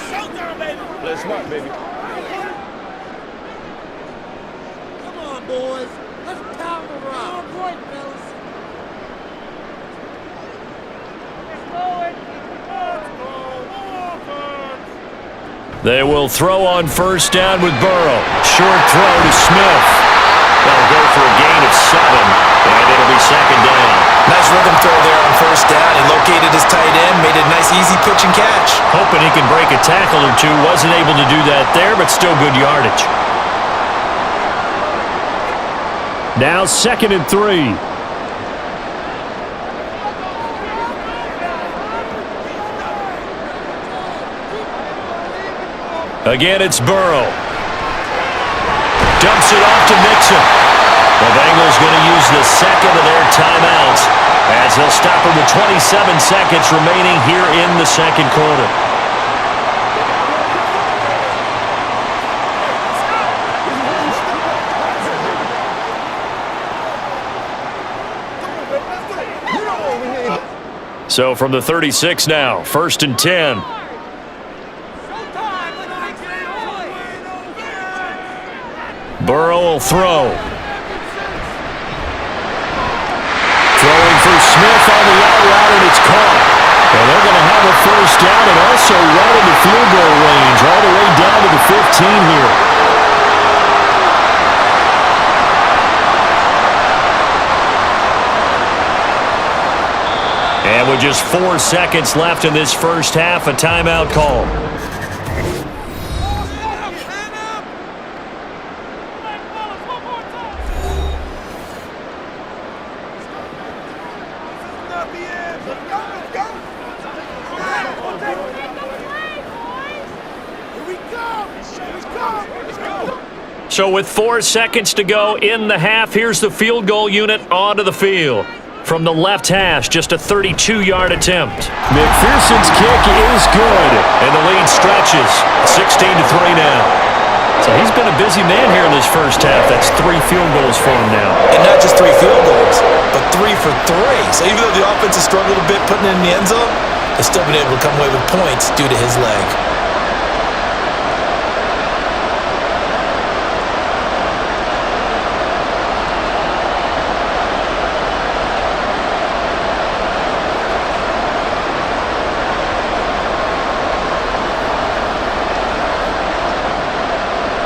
Showtime, baby. Let's smart, baby. Boys, let's pound the rock. On point, fellas. They will throw on 1st down with Burrow. Short throw to Smith. They'll go for a gain of 7, and it'll be 2nd down. Nice rhythm throw there on 1st down. He located his tight end, made a nice easy pitch and catch. Hoping he can break a tackle or two. Wasn't able to do that there, but still good yardage. Now 2nd and 3. Again, it's Burrow. Dumps it off to Mixon. The Bengals going to use the 2nd of their timeouts as they'll stop it with 27 seconds remaining here in the 2nd quarter. So from the 36 now, 1st and 10. Burrow will throw. Throwing for Smith on the out route, and it's caught. And they're going to have a 1st down and also right in the field goal range, all the way down to the 15 here. And with just 4 seconds left in this first half, a timeout call. So with 4 seconds to go in the half, here's the field goal unit onto the field. From the left hash, just a 32-yard attempt. McPherson's kick is good, and the lead stretches. 16-3 now. So he's been a busy man here in this first half. That's 3 field goals for him now. And not just 3 field goals, but 3 for 3. So even though the offense has struggled a bit putting it in the end zone, they've still been able to come away with points due to his leg.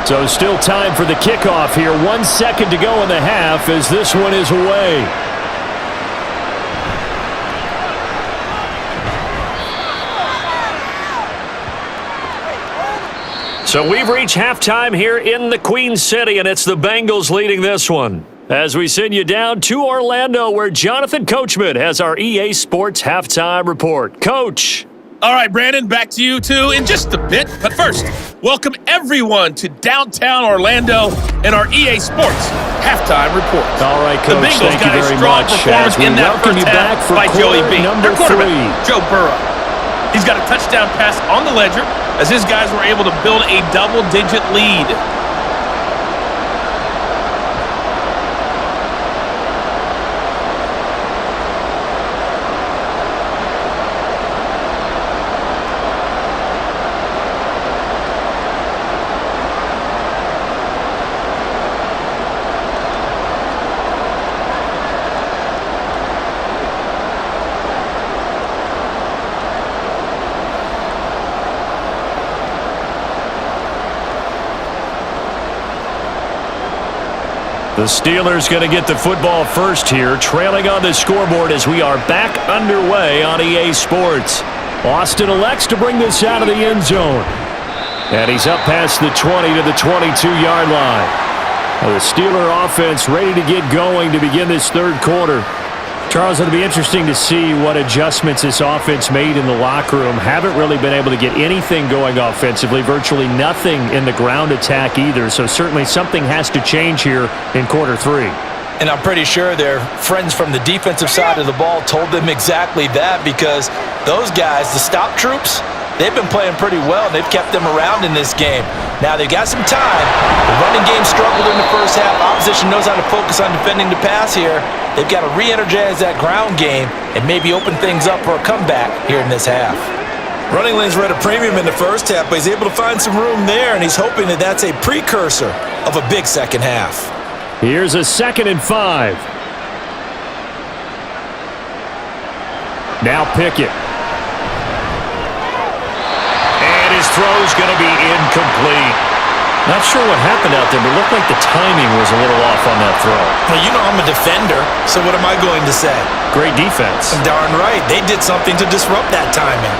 So still time for the kickoff here. 1 second to go in the half as this one is away. So we've reached halftime here in the Queen City, and it's the Bengals leading this one. As we send you down to Orlando, where Jonathan Coachman has our EA Sports halftime report. Coach. All right, Brandon, back to you two in just a bit. But first, welcome everyone to downtown Orlando and our EA Sports halftime report. All right, Coach, the Bengals thank got you a very strong much. performance in that first half by Joey B. Their quarterback, Joe Burrow. He's got a touchdown pass on the ledger as his guys were able to build a double-digit lead. The Steelers going to get the football first here, trailing on the scoreboard as we are back underway on EA Sports. Austin elects to bring this out of the end zone. And he's up past the 20 to the 22-yard line. Well, the Steeler offense ready to get going to begin this third quarter. Charles, it'll be interesting to see what adjustments this offense made in the locker room. Haven't really been able to get anything going offensively, virtually nothing in the ground attack either. So certainly something has to change here in quarter 3. And I'm pretty sure their friends from the defensive side of the ball told them exactly that, because those guys, the stop troops, they've been playing pretty well. They've kept them around in this game. Now they've got some time. The running game struggled in the first half. Opposition knows how to focus on defending the pass here. They've got to re-energize that ground game and maybe open things up for a comeback here in this half. Running lanes were at a premium in the first half, but he's able to find some room there, and he's hoping that that's a precursor of a big second half. Here's a 2nd and 5. Now Pickett. And his throw's going to be incomplete. Not sure what happened out there, but it looked like the timing was a little off on that throw. Well, you know I'm a defender, so what am I going to say? Great defense. Darn right. They did something to disrupt that timing.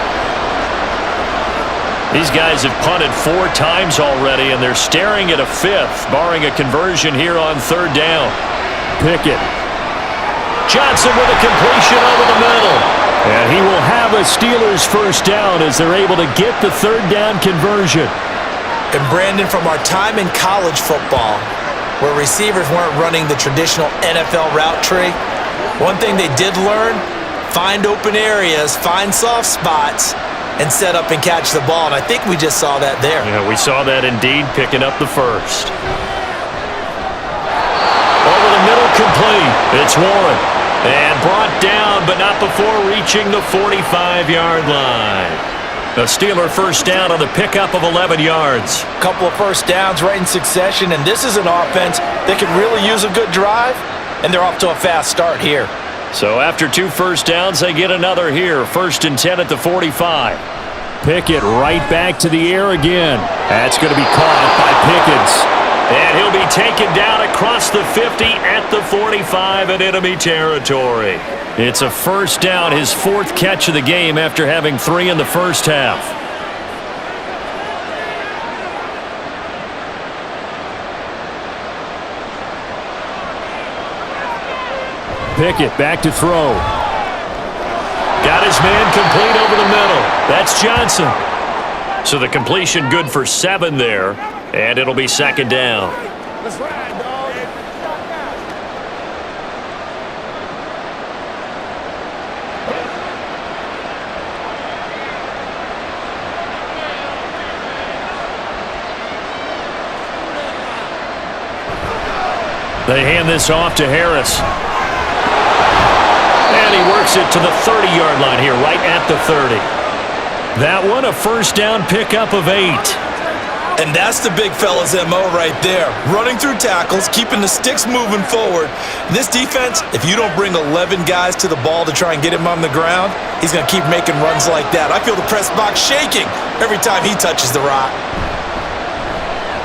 These guys have punted 4 times already, and they're staring at a 5th, barring a conversion here on 3rd down. Pickett. Johnson with a completion over the middle. And he will have a Steelers first down as they're able to get the 3rd down conversion. And Brandon, from our time in college football, where receivers weren't running the traditional NFL route tree, one thing they did learn, find open areas, find soft spots, and set up and catch the ball. And I think we just saw that there. Yeah, we saw that indeed, picking up the first. Over the middle, complete. It's Warren. And brought down, but not before reaching the 45-yard line. A Steeler first down on the pickup of 11 yards. A couple of first downs right in succession, and this is an offense that could really use a good drive, and they're off to a fast start here. So after 2 first downs, they get another here. 1st and 10 at the 45. Pickett right back to the air again. That's going to be caught by Pickens. And he'll be taken down across the 50 at the 45 in enemy territory. It's a first down, his 4th catch of the game after having 3 in the first half. Pickett back to throw. Got his man complete over the middle. That's Johnson. So the completion good for 7 there, and it'll be 2nd down. Let's ride, dog. They hand this off to Harris. And he works it to the 30-yard line here, right at the 30. That one, a first down pickup of 8. And that's the big fella's MO right there. Running through tackles, keeping the sticks moving forward. This defense, if you don't bring 11 guys to the ball to try and get him on the ground, he's going to keep making runs like that. I feel the press box shaking every time he touches the rock.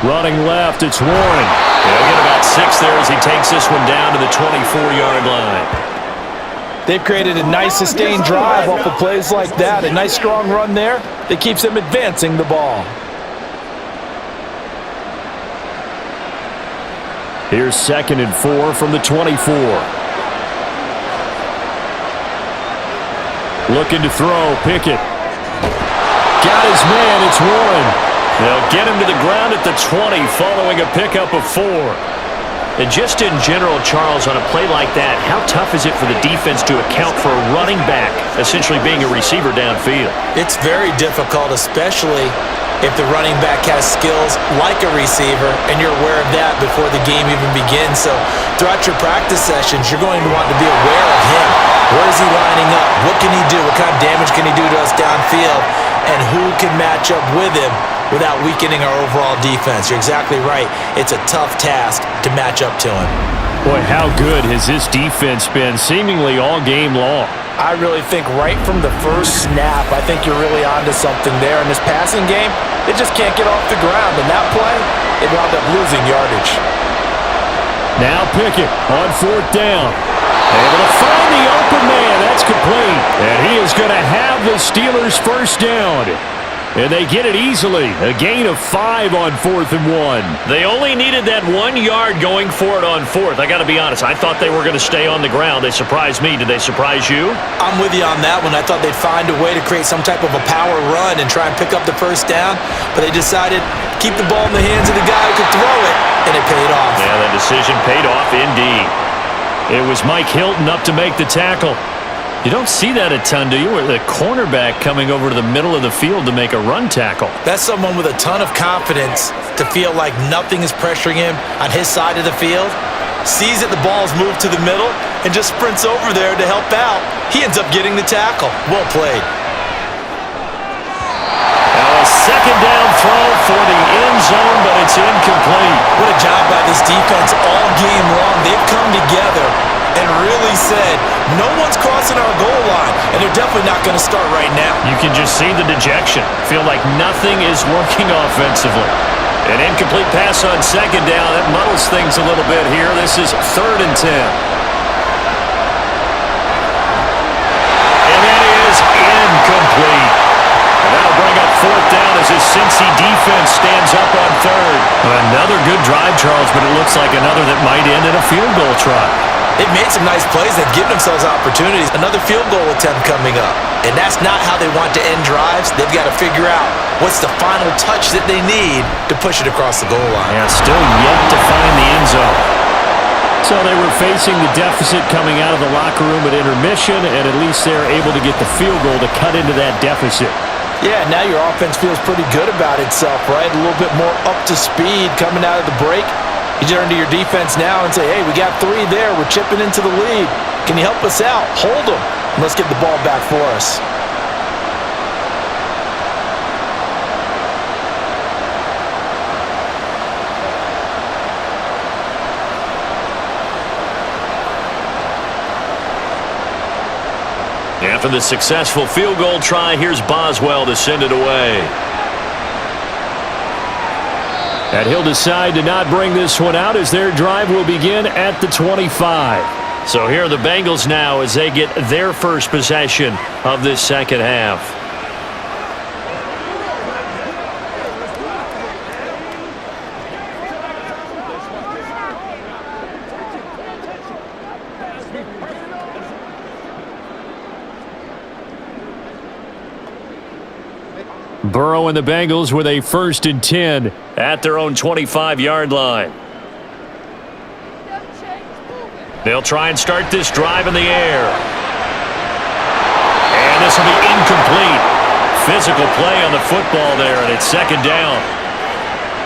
Running left, it's Warren. He'll get about 6 there as he takes this one down to the 24-yard line. They've created a nice sustained drive off of plays like that. A nice strong run there that keeps them advancing the ball. Here's 2nd and 4 from the 24. Looking to throw, Pickett. Got his man, it's Warren. They'll get him to the ground at the 20 following a pickup of 4. And just in general, Charles, on a play like that, how tough is it for the defense to account for a running back essentially being a receiver downfield? It's very difficult, especially if the running back has skills like a receiver and you're aware of that before the game even begins. So throughout your practice sessions, you're going to want to be aware of him. Where is he lining up? What can he do? What kind of damage can he do to us downfield? And who can match up with him without weakening our overall defense? You're exactly right. It's a tough task to match up to him. Boy, how good has this defense been seemingly all game long? I really think right from the first snap, I think you're really onto something there. In this passing game, they just can't get off the ground. And that play, they wound up losing yardage. Now Pickett on 4th down. Able to find the open man. That's complete. And he is going to have the Steelers' first down. And they get it easily. A gain of 5 on 4th and 1. They only needed that 1 yard going for it on 4th. I got to be honest. I thought they were going to stay on the ground. They surprised me. Did they surprise you? I'm with you on that one. I thought they'd find a way to create some type of a power run and try and pick up the first down. But they decided to keep the ball in the hands of the guy who could throw it. And it paid off. Yeah, that decision paid off indeed. It was Mike Hilton up to make the tackle. You don't see that a ton, do you? Where the cornerback coming over to the middle of the field to make a run tackle. That's someone with a ton of confidence to feel like nothing is pressuring him on his side of the field. Sees that the ball's moved to the middle and just sprints over there to help out. He ends up getting the tackle. Well played. Now a 2nd down throw for the end zone, but it's incomplete. What a job by this defense all game long. They've come together and really said, no one's crossing our goal line, and they're definitely not going to start right now. You can just see the dejection. Feel like nothing is working offensively. An incomplete pass on 2nd down. That muddles things a little bit here. This is 3rd and 10. And that is incomplete. And that'll bring up 4th down as his Cincy defense stands up on 3rd. Another good drive, Charles, but it looks like another that might end in a field goal try. They've made some nice plays. They've given themselves opportunities. Another field goal attempt coming up. And that's not how they want to end drives. They've got to figure out what's the final touch that they need to push it across the goal line. Yeah, still yet to find the end zone. So they were facing the deficit coming out of the locker room at intermission, and at least they're able to get the field goal to cut into that deficit. Yeah, now your offense feels pretty good about itself, right? A little bit more up to speed coming out of the break. You turn to your defense now and say, hey, we got 3 there. We're chipping into the lead. Can you help us out? Hold them. And let's get the ball back for us. After the successful field goal try, here's Boswell to send it away. And he'll decide to not bring this one out as their drive will begin at the 25. So here are the Bengals now as they get their first possession of this second half. Burrow and the Bengals with a 1st and 10 at their own 25-yard line. They'll try and start this drive in the air. And this will be incomplete. Physical play on the football there, and it's second down.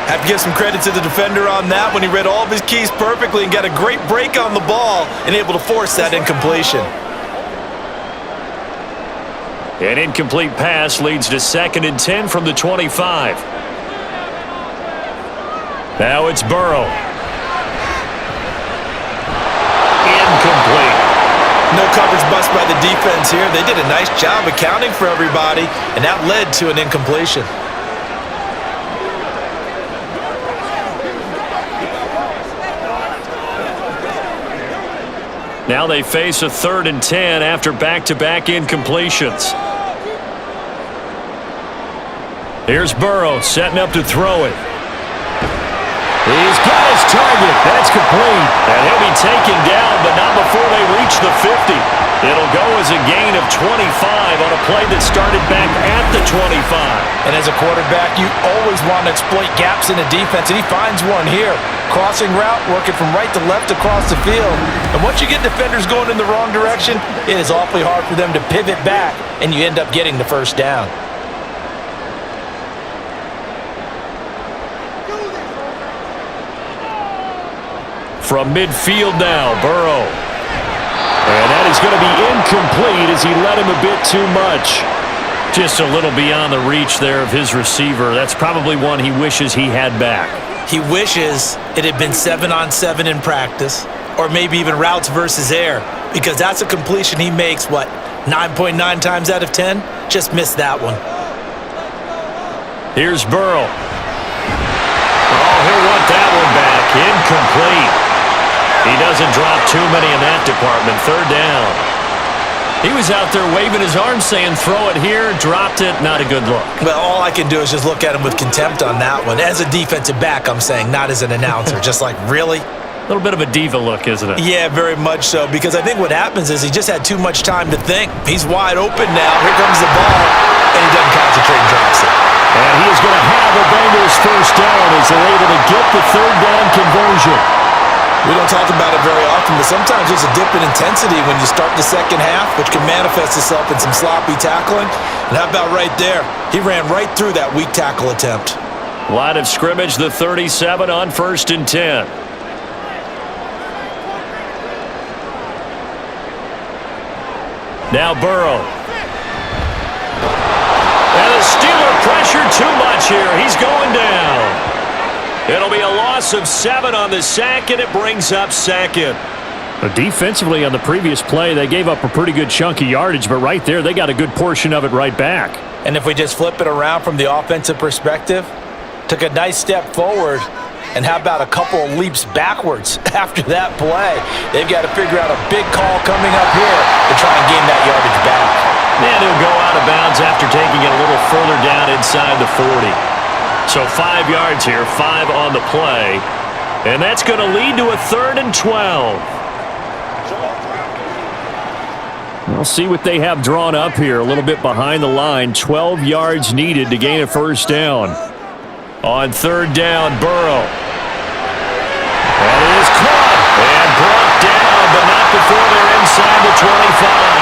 Have to give some credit to the defender on that when he read all of his keys perfectly and got a great break on the ball and able to force that incompletion. An incomplete pass leads to 2nd and 10 from the 25. Now it's Burrow. Incomplete. No coverage bust by the defense here. They did a nice job accounting for everybody, and that led to an incompletion. Now they face a 3rd and 10 after back-to-back incompletions. Here's Burrow setting up to throw it. He's got his target. That's complete. And he'll be taken down, but not before they reach the 50. It'll go as a gain of 25 on a play that started back at the 25. And as a quarterback, you always want to exploit gaps in the defense, and he finds one here. Crossing route, working from right to left across the field. And once you get defenders going in the wrong direction, it is awfully hard for them to pivot back, and you end up getting the first down. From midfield now, Burrow. And that is going to be incomplete as he led him a bit too much. Just a little beyond the reach there of his receiver. That's probably one he wishes he had back. He wishes it had been 7-on-7 in practice, or maybe even routes versus air, because that's a completion he makes, 9.9 times out of 10? Just missed that one. Here's Burrow. Oh, he'll want that one back. Incomplete. He doesn't drop too many in that department. 3rd down. He was out there waving his arms saying, throw it here, dropped it. Not a good look. Well, all I can do is just look at him with contempt on that one. As a defensive back, I'm saying, not as an announcer. Just like, really? A little bit of a diva look, isn't it? Yeah, very much so, because I think what happens is he just had too much time to think. He's wide open now. Here comes the ball, and he doesn't concentrate and drops it. And he is going to have a Bengals first down as they're able to get the 3rd down conversion. We don't talk about it very often, but sometimes there's a dip in intensity when you start the second half, which can manifest itself in some sloppy tackling. And how about right there? He ran right through that weak tackle attempt. Line of scrimmage, the 37 on 1st and 10. Now Burrow. And the Steeler pressure too much here. He's going down. It'll be a loss of 7 on the sack, and it brings up 2nd. Defensively on the previous play, they gave up a pretty good chunk of yardage, but right there, they got a good portion of it right back. And if we just flip it around from the offensive perspective, took a nice step forward, and how about a couple of leaps backwards after that play? They've got to figure out a big call coming up here to try and gain that yardage back. And he'll go out of bounds after taking it a little further down inside the 40. So 5 yards here, 5 on the play. And that's going to lead to a 3rd and 12. We'll see what they have drawn up here. A little bit behind the line. 12 yards needed to gain a first down. On 3rd down, Burrow. That is caught and brought down, but not before they're inside the 25.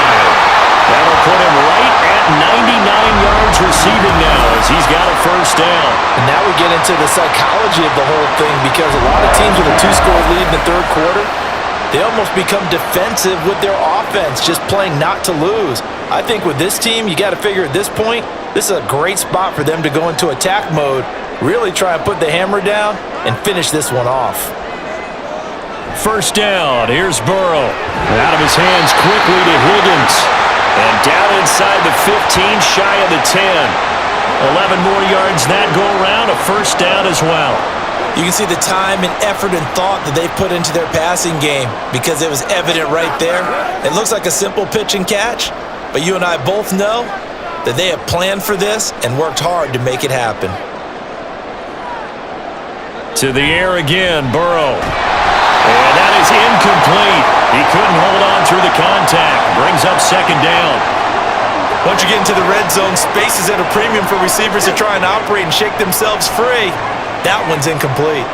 That'll put him right at 99 yards receiving now as he's got a first down. And now we get into the psychology of the whole thing, because a lot of teams with a 2-score lead in the 3rd quarter, they almost become defensive with their offense, just playing not to lose. I think with this team, you got to figure at this point, this is a great spot for them to go into attack mode, really try and put the hammer down and finish this one off. First down, here's Burrow. Out of his hands quickly to Higgins. And down inside the 15, shy of the 10. 11 more yards that go around, a first down as well. You can see the time and effort and thought that they put into their passing game, because it was evident right there. It looks like a simple pitch and catch, but you and I both know that they have planned for this and worked hard to make it happen. To the air again, Burrow. And that is incomplete. He couldn't hold on through the contact. Brings up 2nd down. Once you get into the red zone, space is at a premium for receivers to try and operate and shake themselves free. That one's incomplete.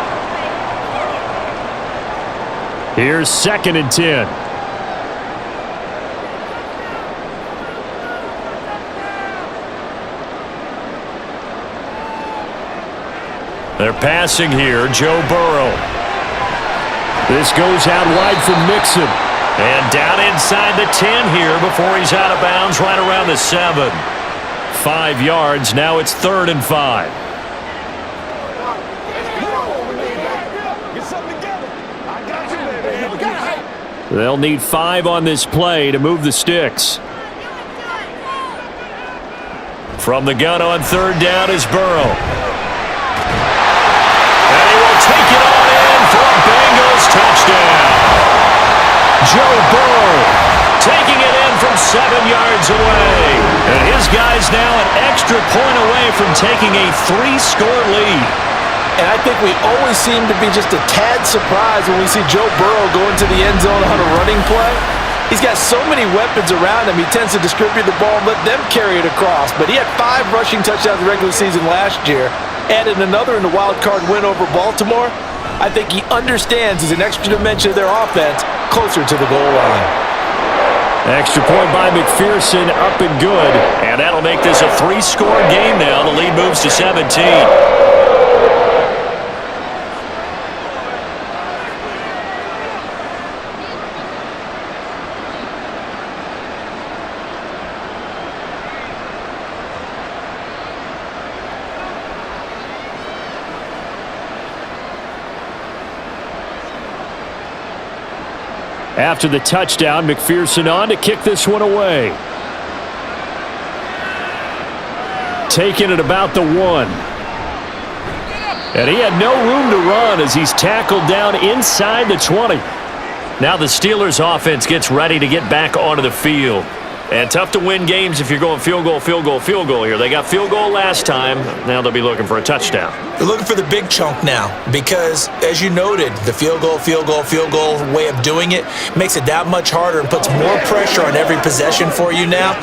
Here's 2nd and 10. They're passing here. Joe Burrow. This goes out wide for Mixon. And down inside the 10 here before he's out of bounds right around the 7. 5 yards. Now it's 3rd and 5. They'll need 5 on this play to move the sticks. From the gun on 3rd down is Burrow. And he will take it on in for a Bengals touchdown. Joe Burrow taking it in from 7 yards away. And his guy's now an extra point away from taking a 3-score lead. And I think we always seem to be just a tad surprised when we see Joe Burrow go into the end zone on a running play. He's got so many weapons around him, he tends to distribute the ball and let them carry it across. But he had 5 rushing touchdowns in the regular season last year, added another in the wild card win over Baltimore. I think he understands he's an extra dimension of their offense closer to the goal line. Extra point by McPherson, up and good. And that'll make this a 3-score game now. The lead moves to 17. After the touchdown, McPherson on to kick this one away. Taking it about the 1. And he had no room to run as he's tackled down inside the 20. Now the Steelers offense gets ready to get back onto the field. And tough to win games if you're going field goal, field goal, field goal here. They got field goal last time. Now they'll be looking for a touchdown. They're looking for the big chunk now because, as you noted, the field goal way of doing it makes it that much harder and puts more pressure on every possession for you now.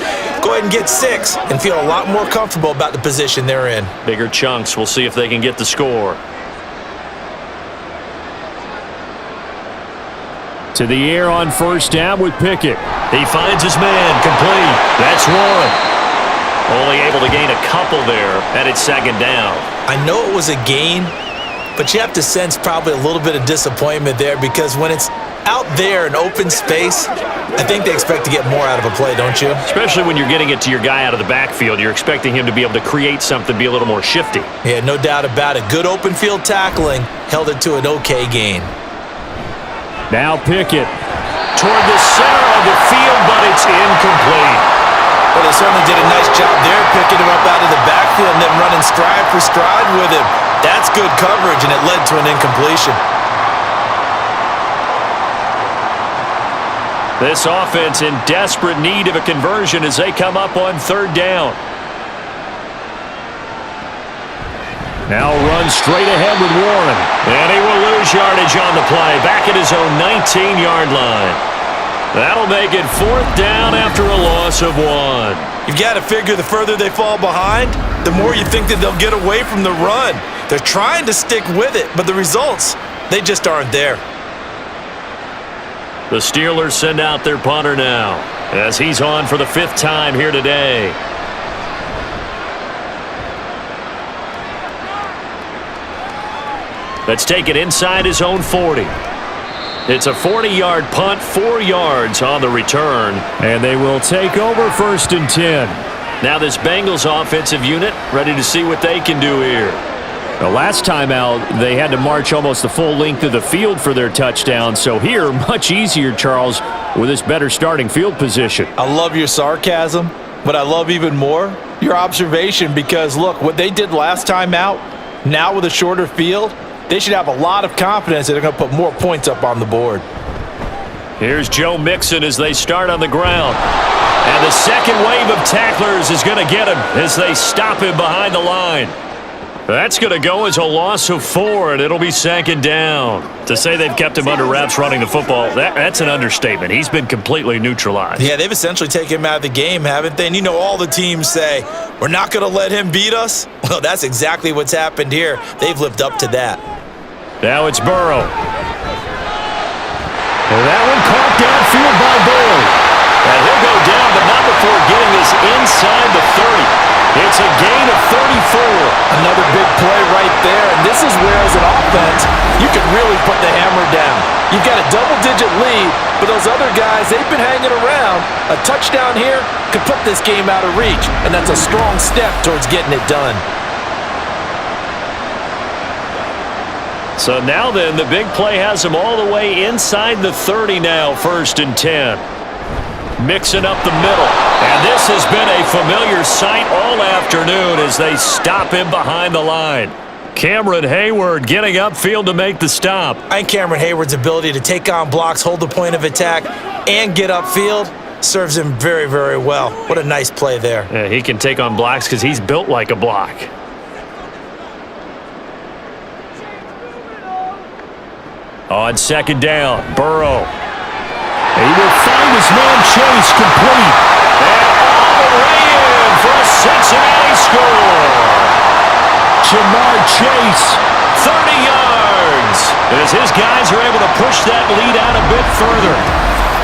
Go ahead and get 6 and feel a lot more comfortable about the position they're in. Bigger chunks. We'll see if they can get the score. To the air on 1st down with Pickett. He finds his man, complete. That's 1. Only able to gain a couple there, and it's 2nd down. I know it was a gain, but you have to sense probably a little bit of disappointment there because when it's out there in open space, I think they expect to get more out of a play, don't you? Especially when you're getting it to your guy out of the backfield. You're expecting him to be able to create something, be a little more shifty. Yeah, no doubt about it. Good open field tackling held it to an okay gain. Now Pickett toward the center of the field, but it's incomplete. Well, they certainly did a nice job there picking him up out of the backfield and then running stride for stride with him. That's good coverage, and it led to an incompletion. This offense in desperate need of a conversion as they come up on 3rd down. Now runs straight ahead with Warren. And he will lose yardage on the play. Back at his own 19-yard line. That'll make it 4th down after a loss of 1. You've got to figure the further they fall behind, the more you think that they'll get away from the run. They're trying to stick with it, but the results, they just aren't there. The Steelers send out their punter now as he's on for the 5th time here today. Let's take it inside his own 40. It's a 40-yard punt, 4 yards on the return. And they will take over 1st and 10. Now this Bengals offensive unit ready to see what they can do here. The last time out, they had to march almost the full length of the field for their touchdown. So here, much easier, Charles, with this better starting field position. I love your sarcasm, but I love even more your observation because, look, what they did last time out, now with a shorter field, they should have a lot of confidence that they're going to put more points up on the board. Here's Joe Mixon as they start on the ground. And the second wave of tacklers is going to get him as they stop him behind the line. That's going to go as a loss of 4, and it'll be 2nd down. To say they've kept him under wraps running the football, that's an understatement. He's been completely neutralized. Yeah, they've essentially taken him out of the game, haven't they? And you know all the teams say, we're not going to let him beat us. Well, that's exactly what's happened here. They've lived up to that. Now it's Burrow. And that one caught downfield by Boyd. And he'll go down, but not before getting this inside the 30. It's a gain of 34. Another big play right there, and this is where, as an offense, you can really put the hammer down. You've got a double-digit lead, but those other guys, they've been hanging around. A touchdown here could put this game out of reach, and that's a strong step towards getting it done. So now then, the big play has him all the way inside the 30 now, 1st and 10. Mixing up the middle. And this has been a familiar sight all afternoon as they stop him behind the line. Cameron Hayward getting upfield to make the stop. I think Cameron Hayward's ability to take on blocks, hold the point of attack, and get upfield serves him very, very well. What a nice play there. Yeah, he can take on blocks because he's built like a block. On 2nd down, Burrow. He will find his man Chase complete. And all the way in for a Cincinnati score. Jamar Chase. 30 yards. As his guys are able to push that lead out a bit further.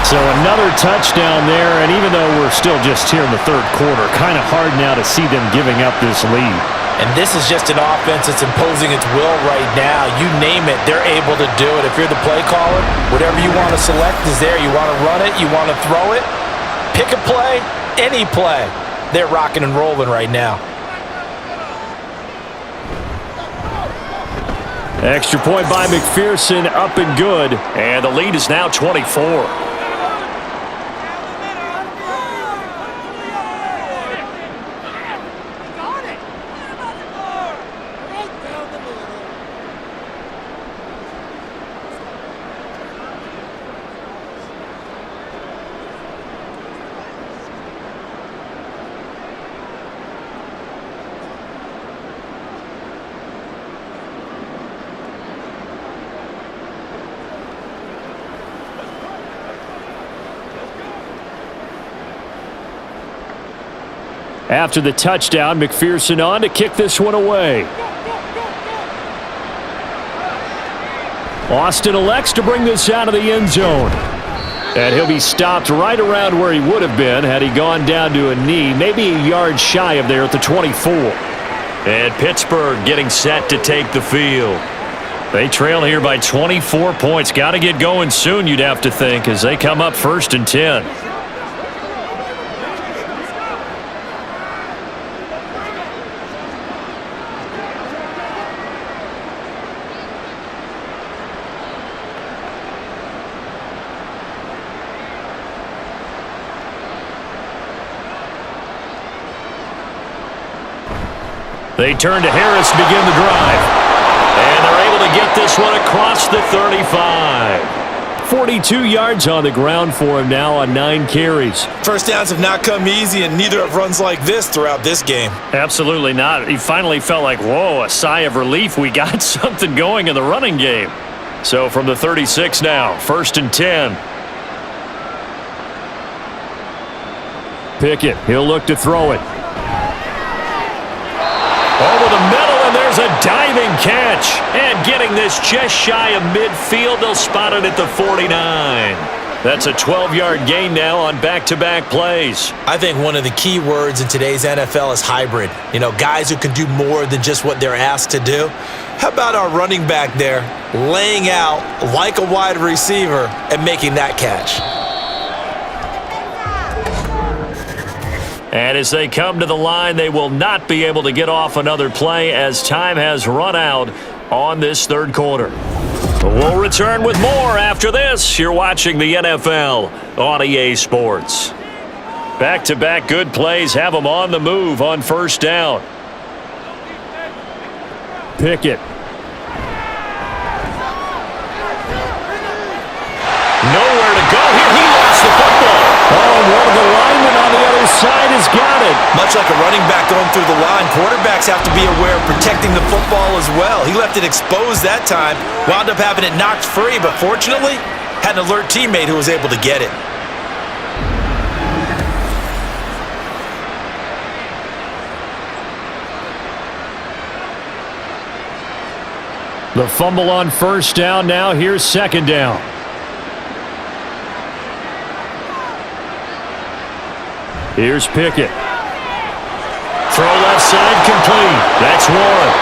So another touchdown there, and even though we're still just here in the 3rd quarter, kind of hard now to see them giving up this lead. And this is just an offense that's imposing its will right now. You name it, they're able to do it. If you're the play caller, whatever you want to select is there. You want to run it, you want to throw it, pick a play, any play. They're rocking and rolling right now. Extra point by McPherson, up and good. And the lead is now 24. After the touchdown, McPherson on to kick this one away. Austin elects to bring this out of the end zone. And he'll be stopped right around where he would have been had he gone down to a knee, maybe a yard shy of there at the 24. And Pittsburgh getting set to take the field. They trail here by 24 points. Got to get going soon, you'd have to think, as they come up 1st and 10. They turn to Harris to begin the drive. And they're able to get this one across the 35. 42 yards on the ground for him now on 9 carries. First downs have not come easy, and neither have runs like this throughout this game. Absolutely not. He finally felt like, whoa, a sigh of relief. We got something going in the running game. So from the 36 now, 1st and 10. Pickett, he'll look to throw it. Over the middle, and there's a diving catch. And getting this just shy of midfield, they'll spot it at the 49. That's a 12-yard gain now on back-to-back plays. I think one of the key words in today's NFL is hybrid. You know, guys who can do more than just what they're asked to do. How about our running back there laying out like a wide receiver and making that catch? And as they come to the line, they will not be able to get off another play as time has run out on this 3rd quarter. We'll return with more after this. You're watching the NFL on EA Sports. Back-to-back good plays have them on the move on 1st down. Pickett. Nowhere to go here. He lost the football. Oh, one of the linemen on the other side has got it. Much like a running back going through the line, quarterbacks have to be aware of protecting the football as well. He left it exposed that time, wound up having it knocked free, but fortunately, had an alert teammate who was able to get it. The fumble on 1st down now. Here's 2nd down. Here's Pickett. Throw left side complete. That's one.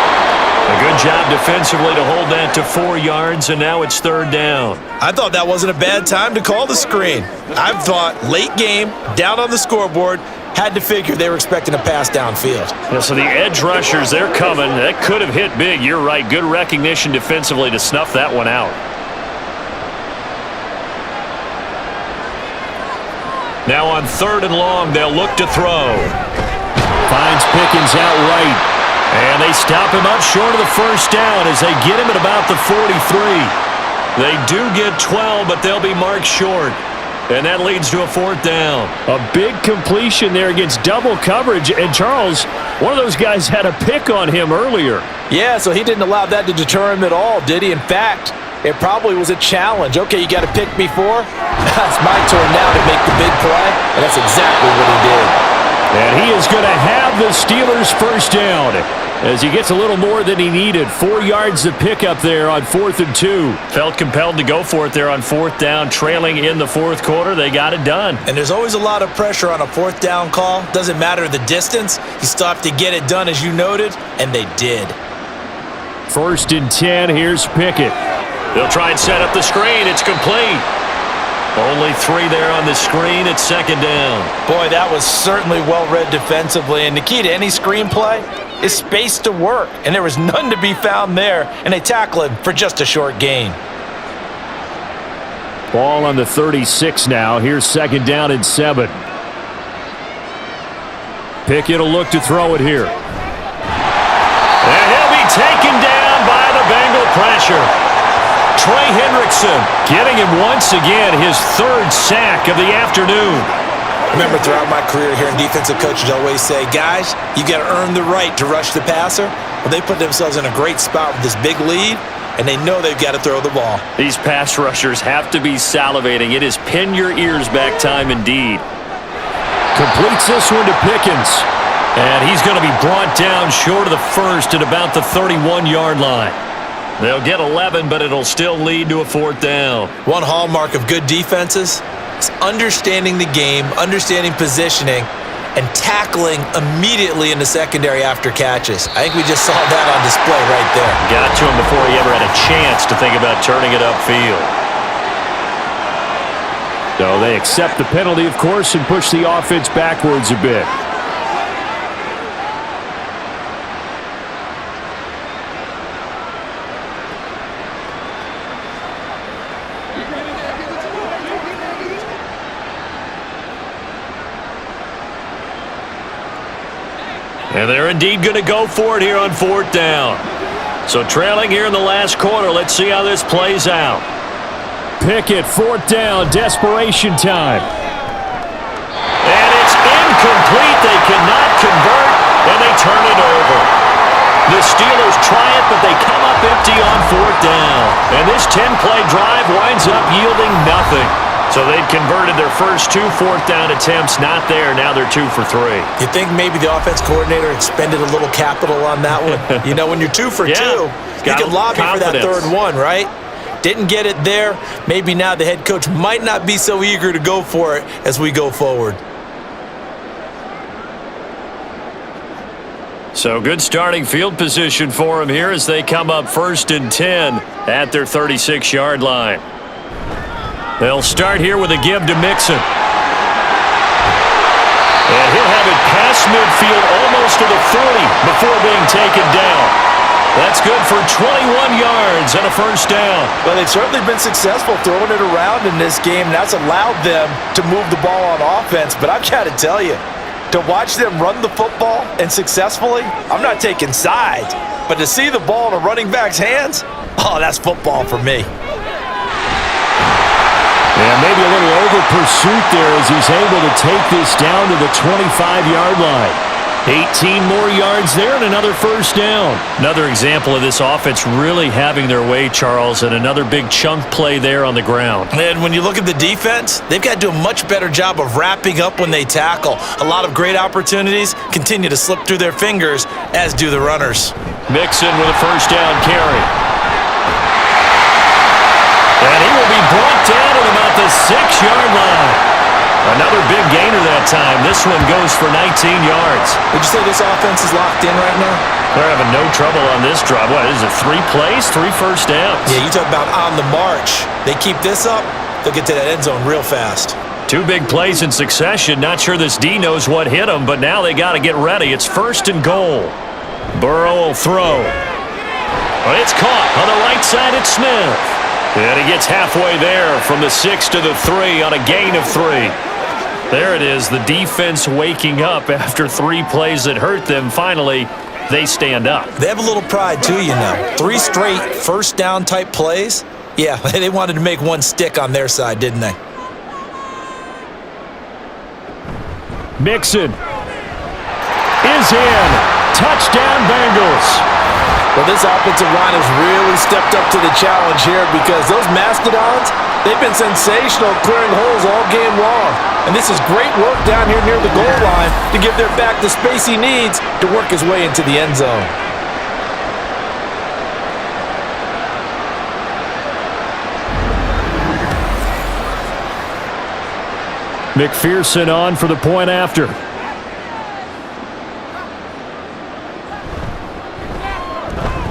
A good job defensively to hold that to 4 yards, and now it's third down. I thought that wasn't a bad time to call the screen. I thought late game, down on the scoreboard, had to figure they were expecting a pass downfield. Yeah, so the edge rushers, they're coming. That could have hit big. You're right. Good recognition defensively to snuff that one out. Now on 3rd and long, they'll look to throw. Finds Pickens out right. And they stop him up short of the first down as they get him at about the 43. They do get 12, but they'll be marked short. And that leads to a 4th down. A big completion there against double coverage. And Charles, one of those guys had a pick on him earlier. Yeah, so he didn't allow that to deter him at all, did he? In fact, it probably was a challenge. Okay, you got to pick me 4? It's my turn now to make the big play. And that's exactly what he did. And he is going to have the Steelers' first down as he gets a little more than he needed. 4 yards to pick up there on 4th and 2. Felt compelled to go for it there on 4th down, trailing in the 4th quarter. They got it done. And there's always a lot of pressure on a 4th down call. Doesn't matter the distance. You still have to get it done, as you noted, and they did. 1st and 10. Here's Pickett. They'll try and set up the screen. It's complete. Only 3 there on the screen. It's 2nd down. Boy, that was certainly well-read defensively. And the key to any screenplay is space to work. And there was none to be found there. And they tackle him for just a short gain. Ball on the 36 now. Here's 2nd down and 7. Pickett will look to throw it here. And he'll be taken down by the Bengal pressure. Trey Hendrickson getting him once again, his 3rd sack of the afternoon. Remember, throughout my career here in defensive coaches always say, guys, you got to earn the right to rush the passer. Well, they put themselves in a great spot with this big lead, and they know they've got to throw the ball. These pass rushers have to be salivating. It is pin your ears back time indeed. Completes this one to Pickens. And he's going to be brought down short of the first at about the 31-yard line. They'll get 11, but it'll still lead to a 4th down. One hallmark of good defenses is understanding the game, understanding positioning, and tackling immediately in the secondary after catches. I think we just saw that on display right there. Got to him before he ever had a chance to think about turning it upfield. So they accept the penalty, of course, and push the offense backwards a bit. And they're indeed going to go for it here on 4th down. So trailing here in the last quarter, let's see how this plays out. Pickett, 4th down, desperation time. And it's incomplete. They cannot convert, and they turn it over. The Steelers try it, but they come up empty on 4th down. And this 10-play drive winds up yielding nothing. So they'd converted their first 2 4th down attempts, not there. Now they're 2 for 3. You think maybe the offense coordinator expended a little capital on that one? You know, when you're 2 for 2, you can lobby for that 3rd one, right? Didn't get it there. Maybe now the head coach might not be so eager to go for it as we go forward. So good starting field position for them here as they come up 1st and 10 at their 36-yard line. They'll start here with a give to Mixon. And he'll have it past midfield almost to the 40 before being taken down. That's good for 21 yards and a 1st down. Well, they've certainly been successful throwing it around in this game. That's allowed them to move the ball on offense. But I've got to tell you, to watch them run the football and successfully, I'm not taking sides. But to see the ball in a running back's hands, oh, that's football for me. And maybe a little over pursuit there as he's able to take this down to the 25-yard line. 18 more yards there and another 1st down. Another example of this offense really having their way, Charles, and another big chunk play there on the ground. And when you look at the defense, they've got to do a much better job of wrapping up when they tackle. A lot of great opportunities continue to slip through their fingers, as do the runners. Mixon with a 1st down carry. And he will be brought down at about the 6-yard line. Another big gainer that time. This one goes for 19 yards. Would you say this offense is locked in right now? They're having no trouble on this drive. What is it, 3 plays, 3 first downs? Yeah, you talk about on the march. They keep this up, they'll get to that end zone real fast. 2 big plays in succession. Not sure this D knows what hit him, but now they got to get ready. It's 1st and goal. Burrow will throw. Well, it's caught on the right side. It's Smith. And he gets halfway there from the 6 to the 3 on a gain of 3. There it is, the defense waking up after 3 plays that hurt them. Finally, they stand up. They have a little pride too, you know. 3 straight first down type plays. Yeah, they wanted to make one stick on their side, didn't they? Mixon is in. Touchdown, Bengals. Well, this offensive line has really stepped up to the challenge here because those Mastodons, they've been sensational clearing holes all game long. And this is great work down here near the goal line to give their back the space he needs to work his way into the end zone. McPherson on for the point after.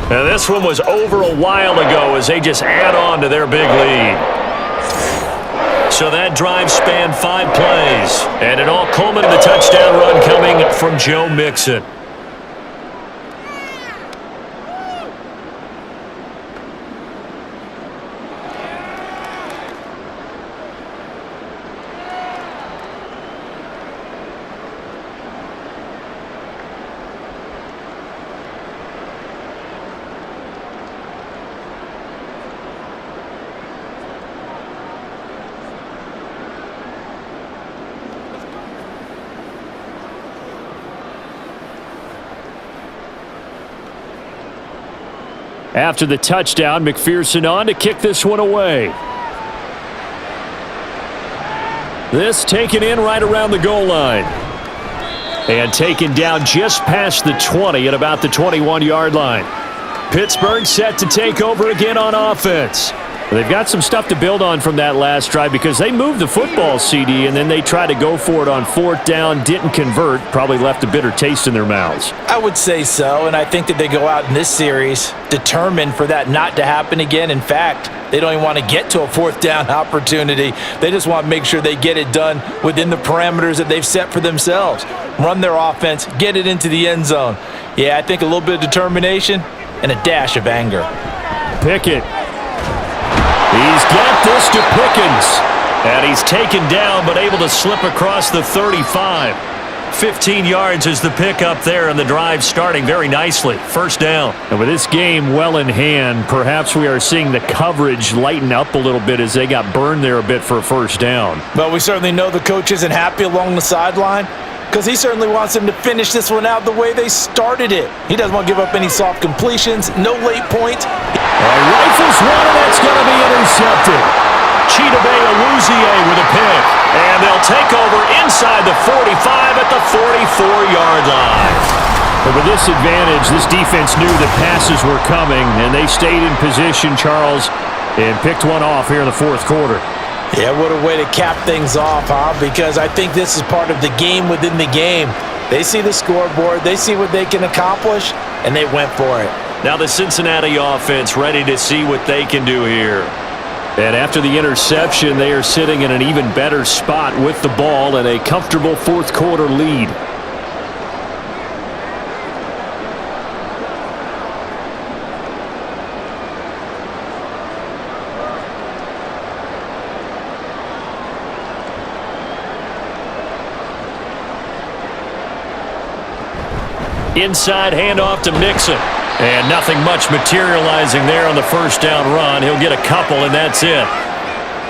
Now this one was over a while ago as they just add on to their big lead. So that drive spanned 5 plays, and it all culminated in the touchdown run coming from Joe Mixon. After the touchdown, McPherson on to kick this one away. This taken in right around the goal line. And taken down just past the 20 at about the 21-yard line. Pittsburgh set to take over again on offense. They've got some stuff to build on from that last drive because they moved the football, CD, and then they tried to go for it on 4th down, didn't convert, probably left a bitter taste in their mouths. I would say so, and I think that they go out in this series determined for that not to happen again. In fact, they don't even want to get to a 4th down opportunity. They just want to make sure they get it done within the parameters that they've set for themselves. Run their offense, get it into the end zone. Yeah, I think a little bit of determination and a dash of anger. Pickett. He's got this to Pickens. And he's taken down but able to slip across the 35. 15 yards is the pickup there, and the drive starting very nicely. 1st down. And with this game well in hand, perhaps we are seeing the coverage lighten up a little bit as they got burned there a bit for a 1st down. But we certainly know the coach isn't happy along the sideline because he certainly wants them to finish this one out the way they started it. He doesn't want to give up any soft completions, no late points. Rifles one, and that's going to be intercepted. Chidobe Awuzie with a pick. And they'll take over inside the 45 at the 44-yard line. But with this advantage, this defense knew that passes were coming, and they stayed in position, Charles, and picked one off here in the 4th quarter. Yeah, what a way to cap things off, huh? Because I think this is part of the game within the game. They see the scoreboard, they see what they can accomplish, and they went for it. Now the Cincinnati offense ready to see what they can do here. And after the interception, they are sitting in an even better spot with the ball and a comfortable 4th quarter lead. Inside handoff to Mixon. And nothing much materializing there on the 1st down run. He'll get a couple, and that's it.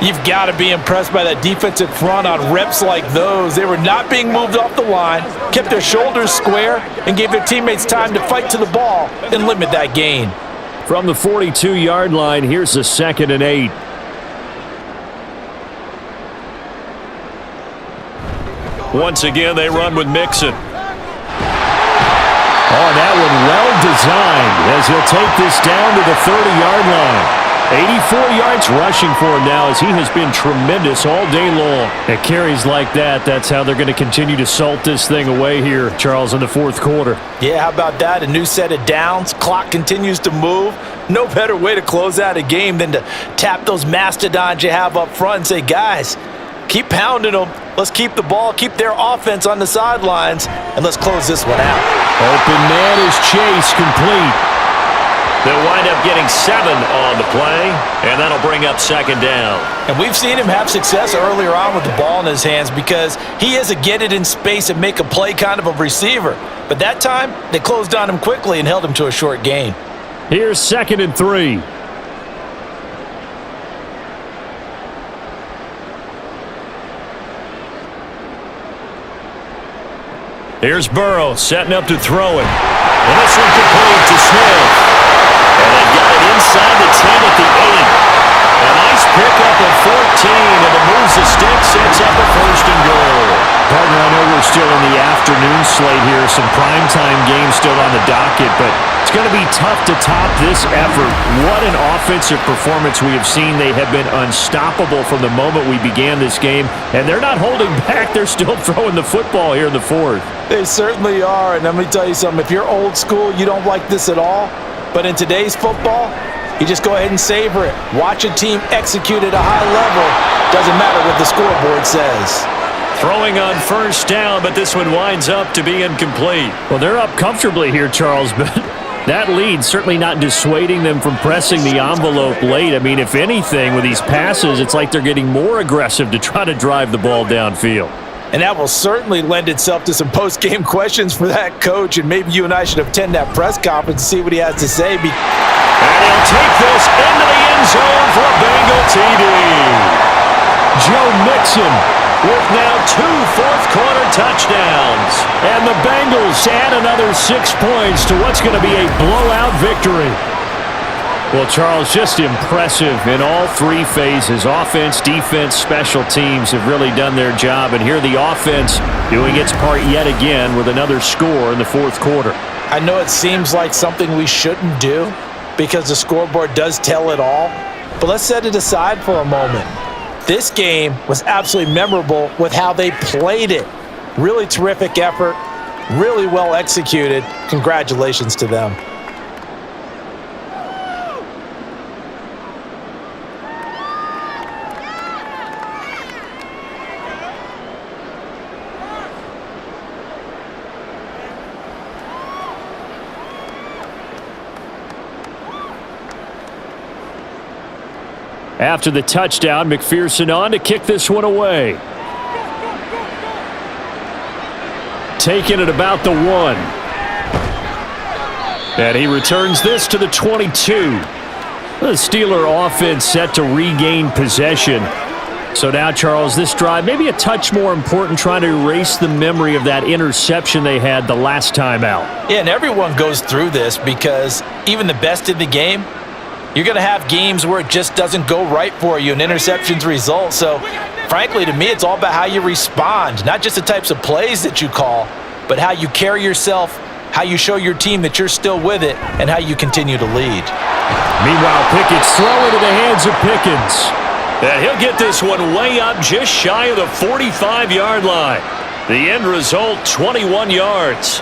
You've got to be impressed by that defensive front on reps like those. They were not being moved off the line, kept their shoulders square, and gave their teammates time to fight to the ball and limit that gain. From the 42-yard line, here's the 2nd and 8. Once again, they run with Mixon. Oh, that one well designed as he'll take this down to the 30-yard line. 84 yards rushing for him now as he has been tremendous all day long. At carries like that, that's how they're going to continue to salt this thing away here, Charles, in the fourth quarter. Yeah, how about that? A new set of downs. Clock continues to move. No better way to close out a game than to tap those mastodons you have up front and say, guys, keep pounding them. Let's keep the ball, keep their offense on the sidelines, and let's close this one out. Open man is Chase, complete. They'll wind up getting 7 on the play, and that'll bring up second down. And we've seen him have success earlier on with the ball in his hands because he is a get it in space and make a play kind of a receiver. But that time, they closed on him quickly and held him to a short gain. Here's 2nd and 3. Here's Burrow setting up to throw it. And this one complete to Smith. And they got it inside the 10 at the 8. A nice pickup of 14, and it moves the stick, sets up a 1st and goal. Partner, I know we're still in the afternoon slate here, some primetime games still on the docket, but it's going to be tough to top this effort. What an offensive performance we have seen. They have been unstoppable from the moment we began this game, and they're not holding back. They're still throwing the football here in the fourth. They certainly are, and let me tell you something. If you're old school, you don't like this at all, but in today's football, you just go ahead and savor it. Watch a team execute at a high level. Doesn't matter what the scoreboard says. Throwing on 1st down, but this one winds up to be incomplete. Well, they're up comfortably here, Charles, but that lead certainly not dissuading them from pressing the envelope late. I mean, if anything, with these passes, it's like they're getting more aggressive to try to drive the ball downfield. And that will certainly lend itself to some post-game questions for that coach, and maybe you and I should attend that press conference and see what he has to say. And he'll take this into the end zone for a Bengal TD. Joe Mixon with now 2 fourth-quarter touchdowns. And the Bengals add another 6 points to what's going to be a blowout victory. Well, Charles, just impressive in all 3 phases. Offense, defense, special teams have really done their job. And here the offense doing its part yet again with another score in the fourth quarter. I know it seems like something we shouldn't do because the scoreboard does tell it all. But let's set it aside for a moment. This game was absolutely memorable with how they played it. Really terrific effort, really well executed. Congratulations to them. After the touchdown, McPherson on to kick this one away. Taking it about the 1. And he returns this to the 22. The Steeler offense set to regain possession. So now, Charles, this drive maybe a touch more important, trying to erase the memory of that interception they had the last time out. Yeah, and everyone goes through this because even the best in the game, you're going to have games where it just doesn't go right for you and interceptions result. So, frankly, to me, it's all about how you respond, not just the types of plays that you call, but how you carry yourself, how you show your team that you're still with it, and how you continue to lead. Meanwhile, Pickett's throw into the hands of Pickens. And he'll get this one way up just shy of the 45-yard line. The end result, 21 yards.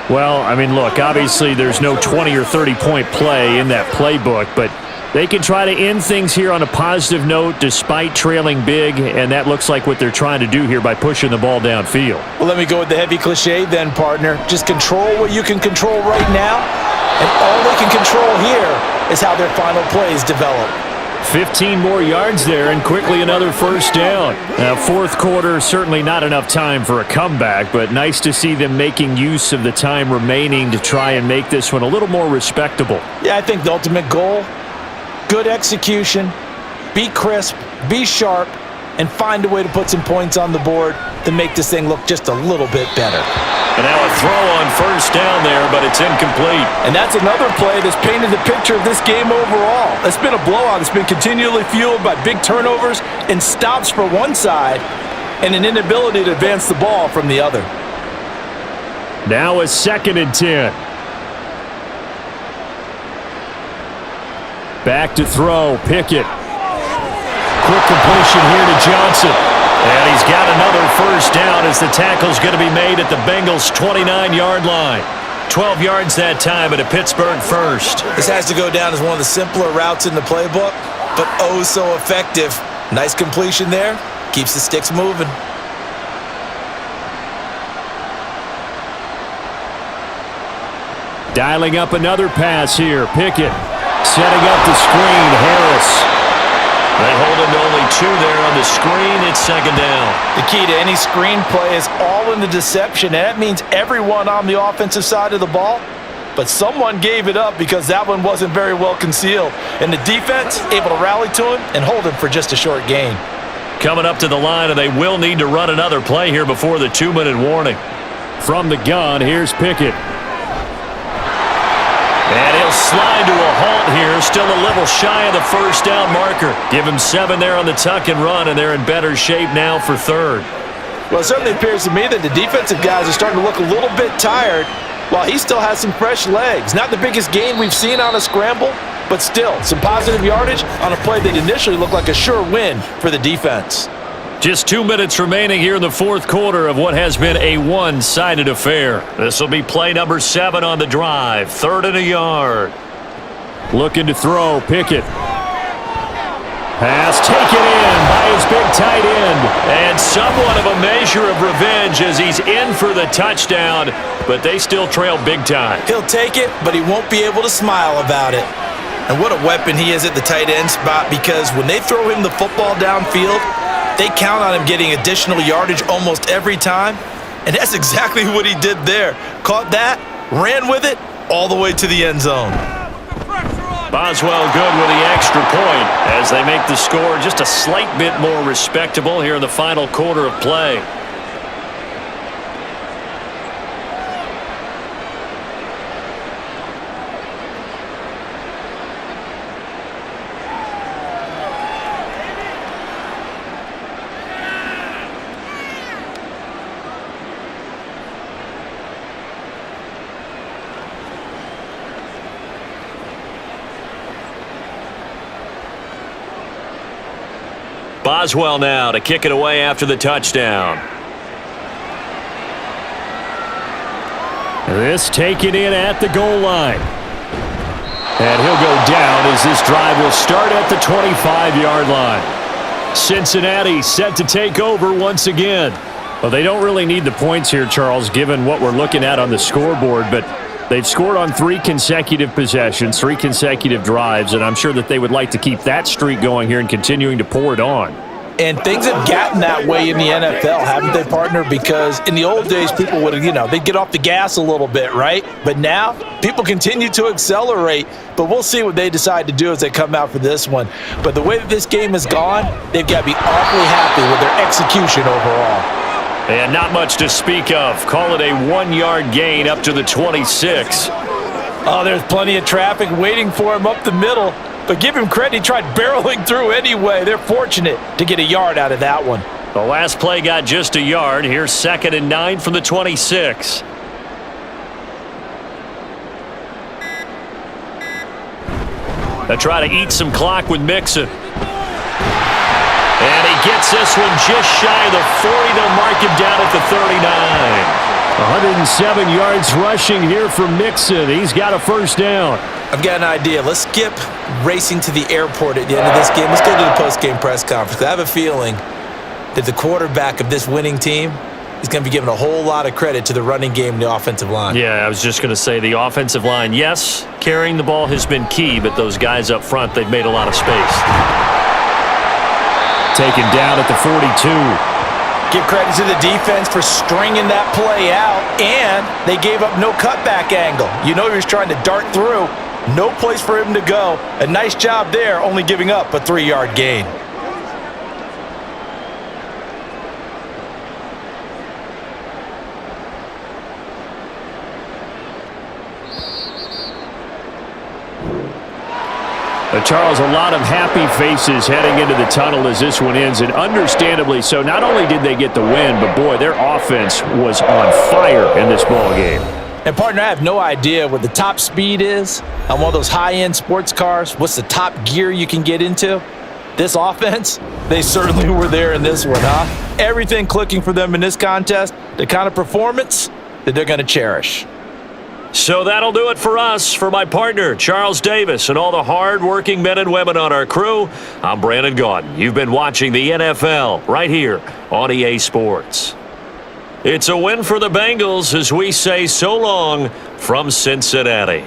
Well, I mean, look, obviously there's no 20 or 30-point play in that playbook, but they can try to end things here on a positive note despite trailing big, and that looks like what they're trying to do here by pushing the ball downfield. Well, let me go with the heavy cliche then, partner. Just control what you can control right now, and all they can control here is how their final plays develop. 15 more yards there, and quickly another 1st down. Now, fourth quarter, certainly not enough time for a comeback, but nice to see them making use of the time remaining to try and make this one a little more respectable. Yeah, I think the ultimate goal, good execution, be crisp, be sharp, and find a way to put some points on the board to make this thing look just a little bit better. And now a throw on 1st down there, but it's incomplete. And that's another play that's painted the picture of this game overall. It's been a blowout. It's been continually fueled by big turnovers and stops for one side and an inability to advance the ball from the other. Now a 2nd and 10. Back to throw, Pickett. Quick completion here to Johnson. And he's got another first down as the tackle's going to be made at the Bengals' 29-yard line. 12 yards that time at a Pittsburgh first. This has to go down as one of the simpler routes in the playbook, but oh so effective. Nice completion there. Keeps the sticks moving. Dialing up another pass here. Pickett setting up the screen. Harris. They hold him to only 2 there on the screen. It's second down. The key to any screen play is all in the deception, and that means everyone on the offensive side of the ball. But someone gave it up because that one wasn't very well concealed. And the defense able to rally to him and hold him for just a short gain. Coming up to the line, and they will need to run another play here before the 2-minute warning. From the gun, here's Pickett. And he'll slide to a halt here, still a little shy of the first down marker. Give him 7 there on the tuck and run, and they're in better shape now for third. Well, it certainly appears to me that the defensive guys are starting to look a little bit tired while he still has some fresh legs. Not the biggest gain we've seen on a scramble, but still some positive yardage on a play that initially looked like a sure win for the defense. Just 2 minutes remaining here in the fourth quarter of what has been a one-sided affair. This will be play number 7 on the drive. 3rd and a yard. Looking to throw, Pickett. Pass taken in by his big tight end. And somewhat of a measure of revenge as he's in for the touchdown, but they still trail big time. He'll take it, but he won't be able to smile about it. And what a weapon he is at the tight end spot, because when they throw him the football downfield, they count on him getting additional yardage almost every time, and that's exactly what he did there. Caught that, ran with it, all the way to the end zone. Boswell good with the extra point as they make the score just a slight bit more respectable here in the final quarter of play. Boswell now to kick it away after the touchdown. This taken in at the goal line. And he'll go down as this drive will start at the 25-yard line. Cincinnati set to take over once again. Well, they don't really need the points here, Charles, given what we're looking at on the scoreboard, but they've scored on 3 consecutive possessions, 3 consecutive drives, and I'm sure that they would like to keep that streak going here and continuing to pour it on. And things have gotten that way in the NFL, haven't they, partner? Because in the old days, people would, they'd get off the gas a little bit, right? But now, people continue to accelerate. But we'll see what they decide to do as they come out for this one. But the way that this game has gone, they've got to be awfully happy with their execution overall. And not much to speak of. Call it a 1-yard gain up to the 26. Oh, there's plenty of traffic waiting for him up the middle. But give him credit, he tried barreling through anyway. They're fortunate to get a yard out of that one. The last play got just a yard. Here's 2nd and 9 from the 26. They try to eat some clock with Mixon. And he gets this one just shy of the 40. They'll mark him down at the 39. 107 yards rushing here for Mixon. He's got a first down. I've got an idea. Let's skip racing to the airport at the end of this game. Let's go to the post-game press conference. I have a feeling that the quarterback of this winning team is going to be giving a whole lot of credit to the running game and the offensive line. Yeah, I was just going to say the offensive line, yes, carrying the ball has been key, but those guys up front, they've made a lot of space. Taken down at the 42. Give credit to the defense for stringing that play out, and they gave up no cutback angle. He was trying to dart through. No place for him to go. A nice job there, only giving up a 3-yard gain. Charles, a lot of happy faces heading into the tunnel as this one ends, and understandably so. Not only did they get the win, but boy, their offense was on fire in this ball game. And, partner, I have no idea what the top speed is on one of those high-end sports cars. What's the top gear you can get into? This offense, they certainly were there in this one, huh? Everything clicking for them in this contest, the kind of performance that they're going to cherish. So that'll do it for us. For my partner, Charles Davis, and all the hard-working men and women on our crew, I'm Brandon Gaudin. You've been watching the NFL right here on EA Sports. It's a win for the Bengals as we say so long from Cincinnati.